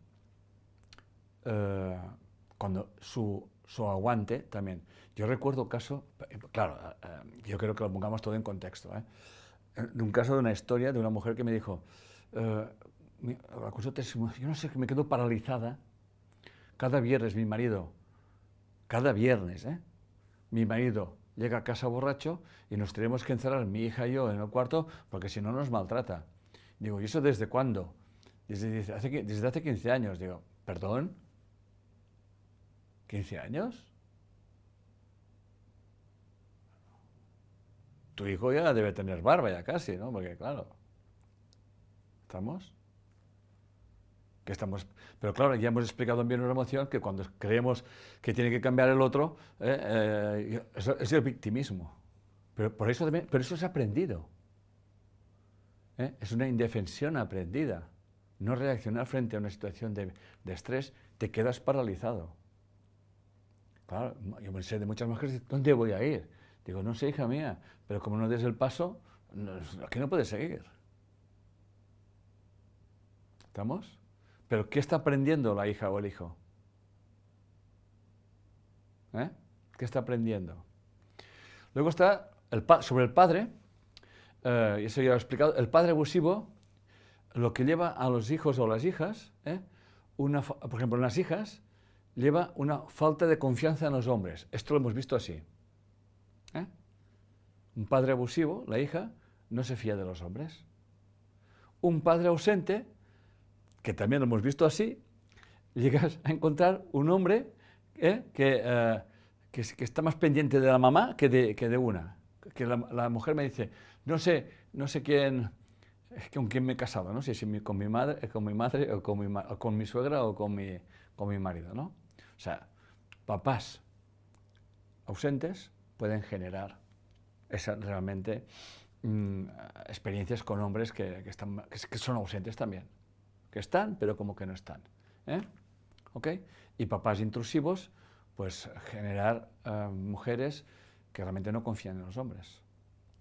cuando su aguante también. Yo recuerdo un caso, claro, yo creo que lo pongamos todo en contexto, de un caso de una historia de una mujer que me dijo, yo no sé, que me quedo paralizada. Cada viernes mi marido, cada viernes, mi marido llega a casa borracho y nos tenemos que encerrar, mi hija y yo, en el cuarto, porque si no nos maltrata. Digo, ¿y eso desde cuándo? Desde hace 15 años. Digo, ¿perdón? ¿15 años? Tu hijo ya debe tener barba ya casi, ¿no? Porque claro, ¿estamos? Pero claro, ya hemos explicado bien una emoción que cuando creemos que tiene que cambiar el otro, eso es el victimismo. Pero eso es aprendido. Es una indefensión aprendida. No reaccionar frente a una situación de estrés, te quedas paralizado. Claro, yo me sé de muchas mujeres, ¿dónde voy a ir? Digo, no sé, hija mía, pero como no des el paso, aquí no puedes seguir. ¿Estamos? ¿Pero qué está aprendiendo la hija o el hijo? ¿Qué está aprendiendo? Luego está sobre el padre, y eso ya lo he explicado, el padre abusivo, lo que lleva a los hijos o las hijas, por ejemplo, en las hijas, lleva una falta de confianza en los hombres. Esto lo hemos visto así. Un padre abusivo, la hija, no se fía de los hombres. Un padre ausente, que también lo hemos visto así, llegas a encontrar un hombre que está más pendiente de la mamá que de una. Que la mujer me dice, no sé con quién me he casado, no sé si con mi madre o con mi suegra o con mi marido, ¿no? O sea, papás ausentes pueden generar realmente experiencias con hombres que son ausentes también, que están pero como que no están, ¿ok? Y papás intrusivos, pues generar mujeres que realmente no confían en los hombres,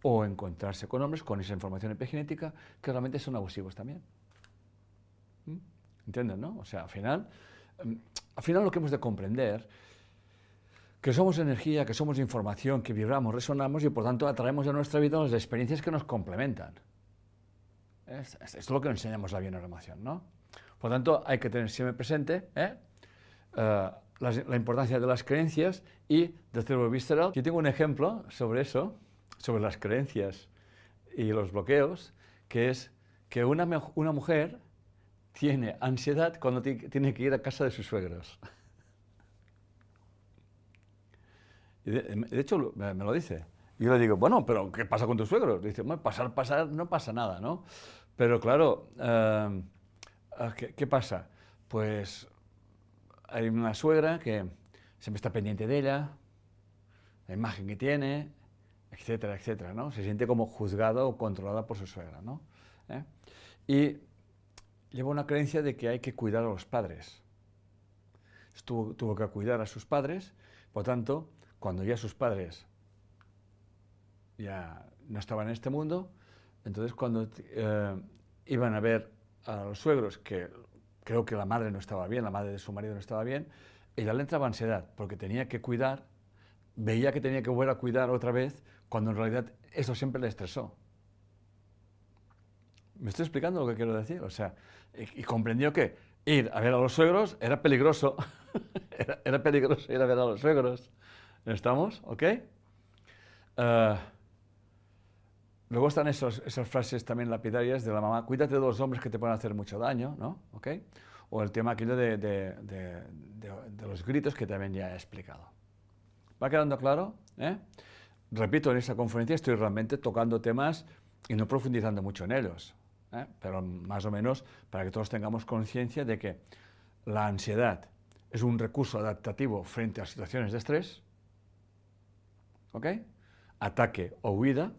o encontrarse con hombres con esa información epigenética que realmente son abusivos también. ¿Entienden, no? O sea, al final lo que hemos de comprender, que somos energía, que somos información, que vibramos, resonamos y por tanto atraemos a nuestra vida las experiencias que nos complementan. Esto es lo que nos enseñamos la bioneuroemoción, ¿no? Por tanto, hay que tener siempre presente la importancia de las creencias y del cerebro visceral. Yo tengo un ejemplo sobre eso, sobre las creencias y los bloqueos, que es que una mujer tiene ansiedad cuando tiene que ir a casa de sus suegros. Y de hecho, me lo dice. Y yo le digo, bueno, pero ¿qué pasa con tus suegros? Dice, bueno, pasar, no pasa nada, ¿no? Pero claro, ¿qué pasa? Pues hay una suegra que siempre está pendiente de ella, la imagen que tiene, etcétera, etcétera, ¿no? Se siente como juzgada o controlada por su suegra, ¿no? Y lleva una creencia de que hay que cuidar a los padres. Tuvo que cuidar a sus padres, por tanto, cuando ya sus padres ya no estaban en este mundo, entonces cuando iban a ver a los suegros, que creo que la madre no estaba bien, la madre de su marido no estaba bien, ella le entraba ansiedad, porque tenía que cuidar, veía que tenía que volver a cuidar otra vez, cuando en realidad eso siempre le estresó. ¿Me estoy explicando lo que quiero decir? O sea, y comprendió que ir a ver a los suegros era peligroso, era peligroso ir a ver a los suegros. ¿Estamos? ¿Ok? Luego están esas frases también lapidarias de la mamá, cuídate de los hombres que te pueden hacer mucho daño, ¿no? ¿Ok? O el tema aquello de los gritos que también ya he explicado. ¿Va quedando claro? Repito, en esta conferencia estoy realmente tocando temas y no profundizando mucho en ellos, pero más o menos para que todos tengamos conciencia de que la ansiedad es un recurso adaptativo frente a situaciones de estrés, ¿ok? Ataque o huida,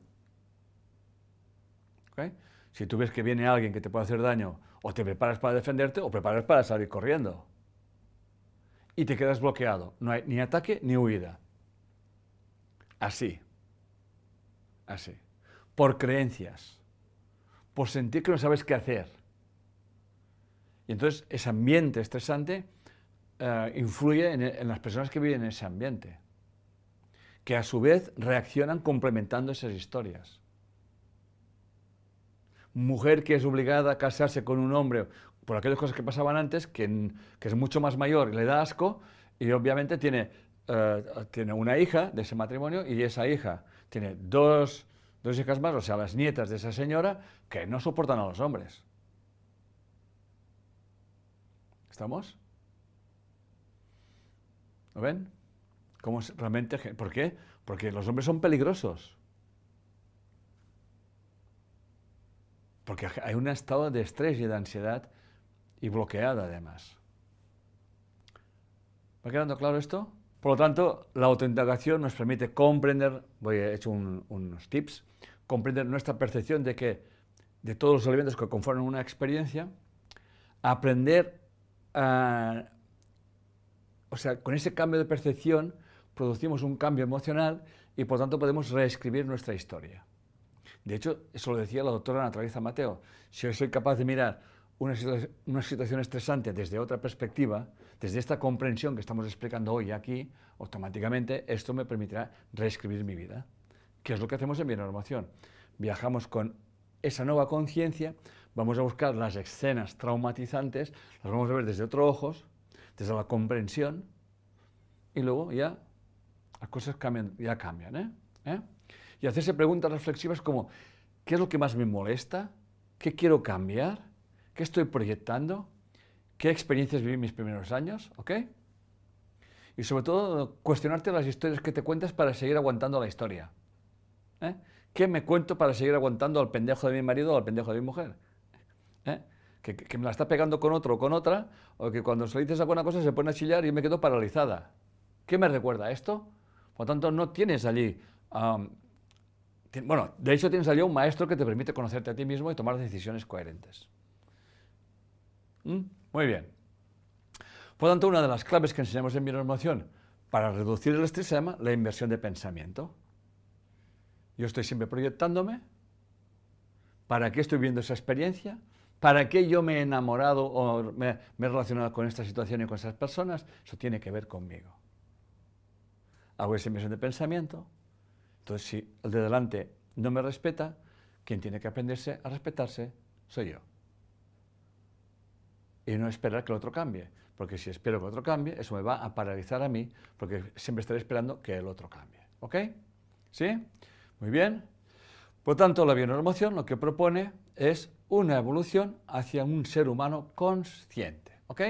¿ok? Si tú ves que viene alguien que te puede hacer daño, o te preparas para defenderte o preparas para salir corriendo. Y te quedas bloqueado. No hay ni ataque ni huida. Así. Así. Por creencias. Por sentir que no sabes qué hacer. Y entonces ese ambiente estresante influye en las personas que viven en ese ambiente, que a su vez reaccionan complementando esas historias. Mujer que es obligada a casarse con un hombre por aquellas cosas que pasaban antes, que es mucho más mayor y le da asco, y obviamente tiene una hija de ese matrimonio, y esa hija tiene dos hijas más, o sea, las nietas de esa señora, que no soportan a los hombres. ¿Estamos? ¿Lo ven? ¿Cómo realmente? ¿Por qué? Porque los hombres son peligrosos. Porque hay un estado de estrés y de ansiedad y bloqueada además. ¿Va quedando claro esto? Por lo tanto, la autoindagación nos permite comprender, he hecho unos tips, comprender nuestra percepción de todos los elementos que conforman una experiencia, aprender o sea, con ese cambio de percepción producimos un cambio emocional y por tanto podemos reescribir nuestra historia. De hecho, eso lo decía la doctora Naturaleza Mateo. Si yo soy capaz de mirar una situación estresante desde otra perspectiva, desde esta comprensión que estamos explicando hoy aquí, automáticamente esto me permitirá reescribir mi vida. ¿Qué es lo que hacemos en bioneuroemoción? Viajamos con esa nueva conciencia, vamos a buscar las escenas traumatizantes, las vamos a ver desde otros ojos, desde la comprensión, y luego ya las cosas cambian. Y hacerse preguntas reflexivas como, ¿qué es lo que más me molesta? ¿Qué quiero cambiar? ¿Qué estoy proyectando? ¿Qué experiencias viví en mis primeros años? ¿Ok? Y sobre todo, cuestionarte las historias que te cuentas para seguir aguantando la historia. ¿Qué me cuento para seguir aguantando al pendejo de mi marido o al pendejo de mi mujer? Que me la está pegando con otro o con otra, o que cuando se le dices alguna cosa se pone a chillar y me quedo paralizada. ¿Qué me recuerda esto? Por lo tanto, no tienes allí... bueno, de hecho tienes allí un maestro que te permite conocerte a ti mismo y tomar decisiones coherentes. Muy bien. Por lo tanto, una de las claves que enseñamos en bioneuroemoción para reducir el estrés se llama la inversión de pensamiento. Yo estoy siempre proyectándome. ¿Para qué estoy viendo esa experiencia? ¿Para qué yo me he enamorado o me he relacionado con esta situación y con esas personas? Eso tiene que ver conmigo. hago esa inversión de pensamiento. Entonces, si el de delante no me respeta, quien tiene que aprenderse a respetarse soy yo. Y no esperar que el otro cambie, porque si espero que el otro cambie, eso me va a paralizar a mí, porque siempre estaré esperando que el otro cambie. ¿Ok? ¿Sí? Muy bien. Por tanto, la bioneuroemoción lo que propone es una evolución hacia un ser humano consciente. ¿Ok?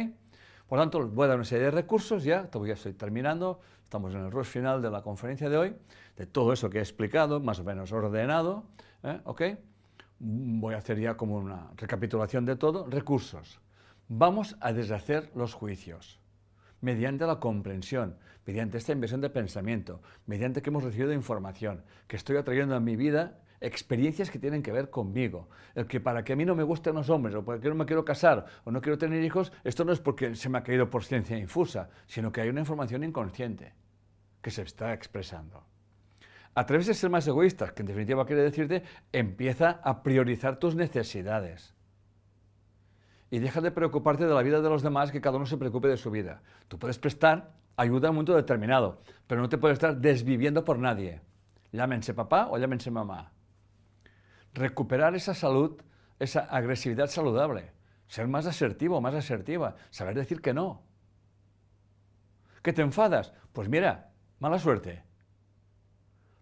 Por tanto, voy a dar una serie de recursos, ya estoy terminando, estamos en el rush final de la conferencia de hoy, de todo eso que he explicado, más o menos ordenado. ¿Ok? Voy a hacer ya como una recapitulación de todo. Recursos. Vamos a deshacer los juicios mediante la comprensión, mediante esta inversión de pensamiento, mediante que hemos recibido información, que estoy atrayendo a mi vida experiencias que tienen que ver conmigo. El que para que a mí no me gusten los hombres, o para que no me quiero casar, o no quiero tener hijos, esto no es porque se me ha caído por ciencia infusa, sino que hay una información inconsciente que se está expresando. Atrévese a ser más egoísta, que en definitiva quiere decirte, empieza a priorizar tus necesidades. Y deja de preocuparte de la vida de los demás, que cada uno se preocupe de su vida. Tú puedes prestar ayuda en un momento determinado, pero no te puedes estar desviviendo por nadie. Llámense papá o llámense mamá. Recuperar esa salud, esa agresividad saludable. Ser más asertivo, más asertiva. Saber decir que no. ¿Que te enfadas? Pues mira, mala suerte.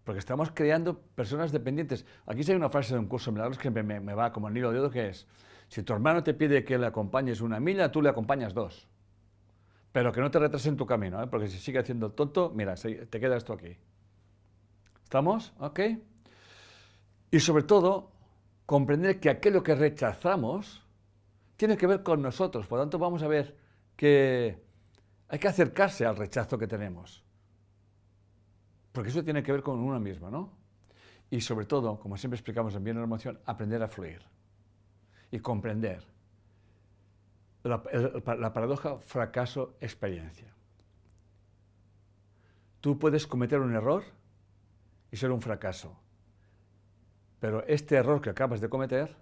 Porque estamos creando personas dependientes. Aquí hay una frase de un curso de milagros que me va como el hilo de dedo, que es: si tu hermano te pide que le acompañes 1 milla, tú le acompañas 2. Pero que no te retrases en tu camino, ¿eh? Porque si sigue haciendo el tonto, mira, te queda esto aquí. ¿Estamos? ¿Ok? Y sobre todo, comprender que aquello que rechazamos tiene que ver con nosotros. Por lo tanto, vamos a ver que hay que acercarse al rechazo que tenemos. Porque eso tiene que ver con uno mismo, ¿no? Y sobre todo, como siempre explicamos en bioneuroemoción, aprender a fluir y comprender la paradoja fracaso-experiencia. Tú puedes cometer un error y ser un fracaso, pero este error que acabas de cometer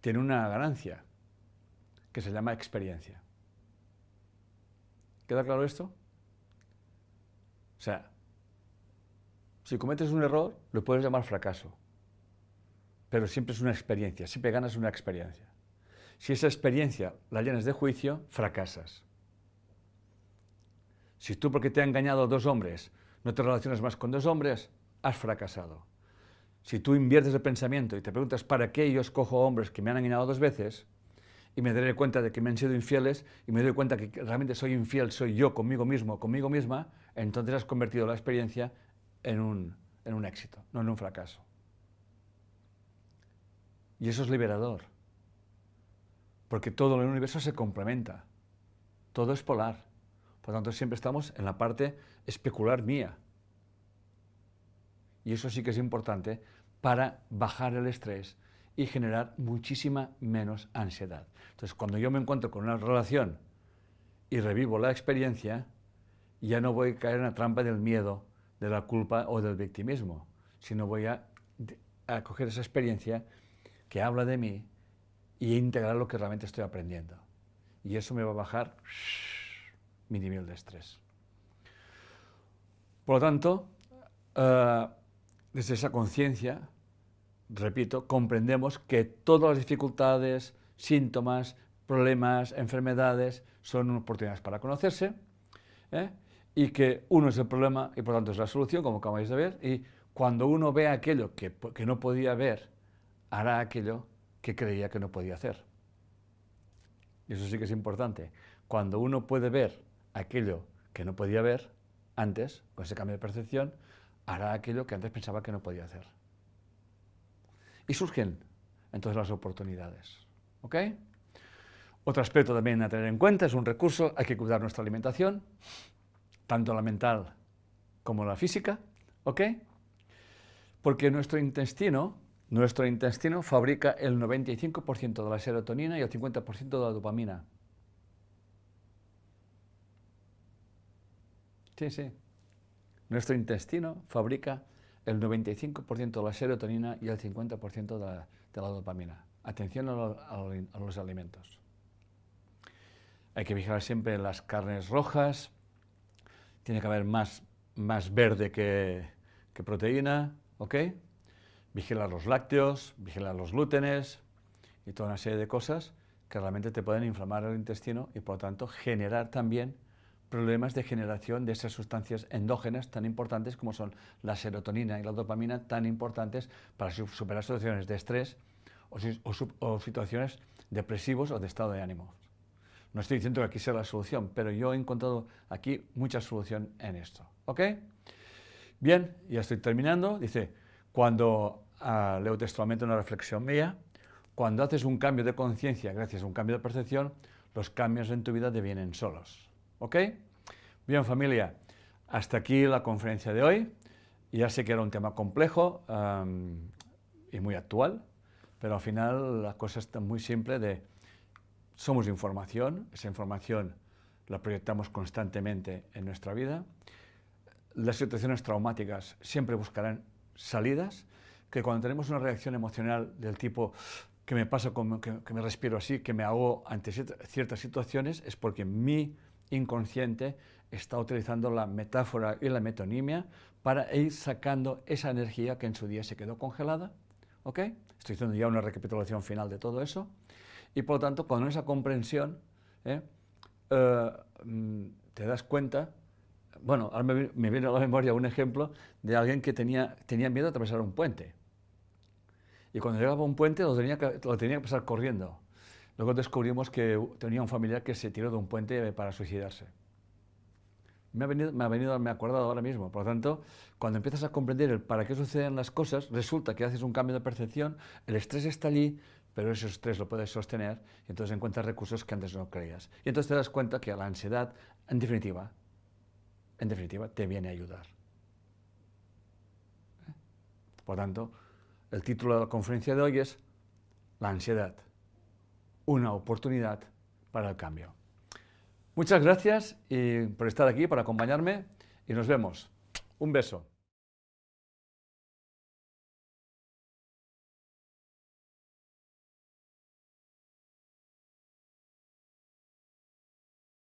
tiene una ganancia que se llama experiencia. ¿Queda claro esto? O sea, si cometes un error, lo puedes llamar fracaso, pero siempre es una experiencia, siempre ganas una experiencia. Si esa experiencia la llenas de juicio, fracasas. Si tú, porque te han engañado 2 hombres, no te relacionas más con 2 hombres, has fracasado. Si tú inviertes el pensamiento y te preguntas ¿para qué yo escojo hombres que me han engañado 2 veces? Y me daré cuenta de que me han sido infieles y me doy cuenta que realmente soy infiel, soy yo conmigo mismo, conmigo misma, entonces has convertido la experiencia en un éxito, no en un fracaso. Y eso es liberador. Porque todo en el universo se complementa, todo es polar, por lo tanto siempre estamos en la parte especular mía. Y eso sí que es importante para bajar el estrés y generar muchísima menos ansiedad. Entonces, cuando yo me encuentro con una relación y revivo la experiencia, ya no voy a caer en la trampa del miedo, de la culpa o del victimismo, sino voy a coger esa experiencia que habla de mí y integrar lo que realmente estoy aprendiendo. Y eso me va a bajar mi nivel de estrés. Por lo tanto, desde esa conciencia, repito, comprendemos que todas las dificultades, síntomas, problemas, enfermedades son oportunidades para conocerse, y que uno es el problema y por tanto es la solución, como acabáis de ver, y cuando uno ve aquello que no podía ver, hará aquello que creía que no podía hacer. Y eso sí que es importante. Cuando uno puede ver aquello que no podía ver antes, con ese cambio de percepción, hará aquello que antes pensaba que no podía hacer. Y surgen entonces las oportunidades. ¿Ok? Otro aspecto también a tener en cuenta, es un recurso, hay que cuidar nuestra alimentación, tanto la mental como la física, ¿ok? Porque nuestro intestino fabrica el 95% de la serotonina y el 50% de la dopamina. Sí, sí. Nuestro intestino fabrica el 95% de la serotonina y el 50% de la dopamina. Atención a los alimentos. Hay que vigilar siempre las carnes rojas, tiene que haber más más verde que proteína, ¿ok? Vigilar los lácteos, vigilar los glútenes y toda una serie de cosas que realmente te pueden inflamar el intestino y por lo tanto generar también problemas de generación de esas sustancias endógenas tan importantes como son la serotonina y la dopamina, tan importantes para superar situaciones de estrés o situaciones depresivos o de estado de ánimo. No estoy diciendo que aquí sea la solución, pero yo he encontrado aquí mucha solución en esto. ¿Ok? Bien, ya estoy terminando. Dice, cuando, leo textualmente una reflexión mía, cuando haces un cambio de conciencia gracias a un cambio de percepción, los cambios en tu vida te vienen solos. ¿Ok? Bien, familia, hasta aquí la conferencia de hoy. Ya sé que era un tema complejo y muy actual, pero al final la cosa está muy simple de somos información, esa información la proyectamos constantemente en nuestra vida. Las situaciones traumáticas siempre buscarán salidas, que cuando tenemos una reacción emocional del tipo que me pasa, que me respiro así, que me ahogo ante ciertas situaciones, es porque mi inconsciente está utilizando la metáfora y la metonimia para ir sacando esa energía que en su día se quedó congelada. ¿Ok? Estoy haciendo ya una recapitulación final de todo eso. Y por lo tanto, con esa comprensión, te das cuenta. Bueno, ahora me viene a la memoria un ejemplo de alguien que tenía miedo de atravesar un puente. Y cuando llegaba a un puente lo tenía que pasar corriendo. Luego descubrimos que tenía un familiar que se tiró de un puente para suicidarse. Me he acordado ahora mismo. Por lo tanto, cuando empiezas a comprender el para qué suceden las cosas, resulta que haces un cambio de percepción, el estrés está allí, pero ese estrés lo puedes sostener y entonces encuentras recursos que antes no creías. Y entonces te das cuenta que la ansiedad, en definitiva, te viene a ayudar. Por lo tanto, el título de la conferencia de hoy es La ansiedad, una oportunidad para el cambio. Muchas gracias por estar aquí, por acompañarme y nos vemos. Un beso.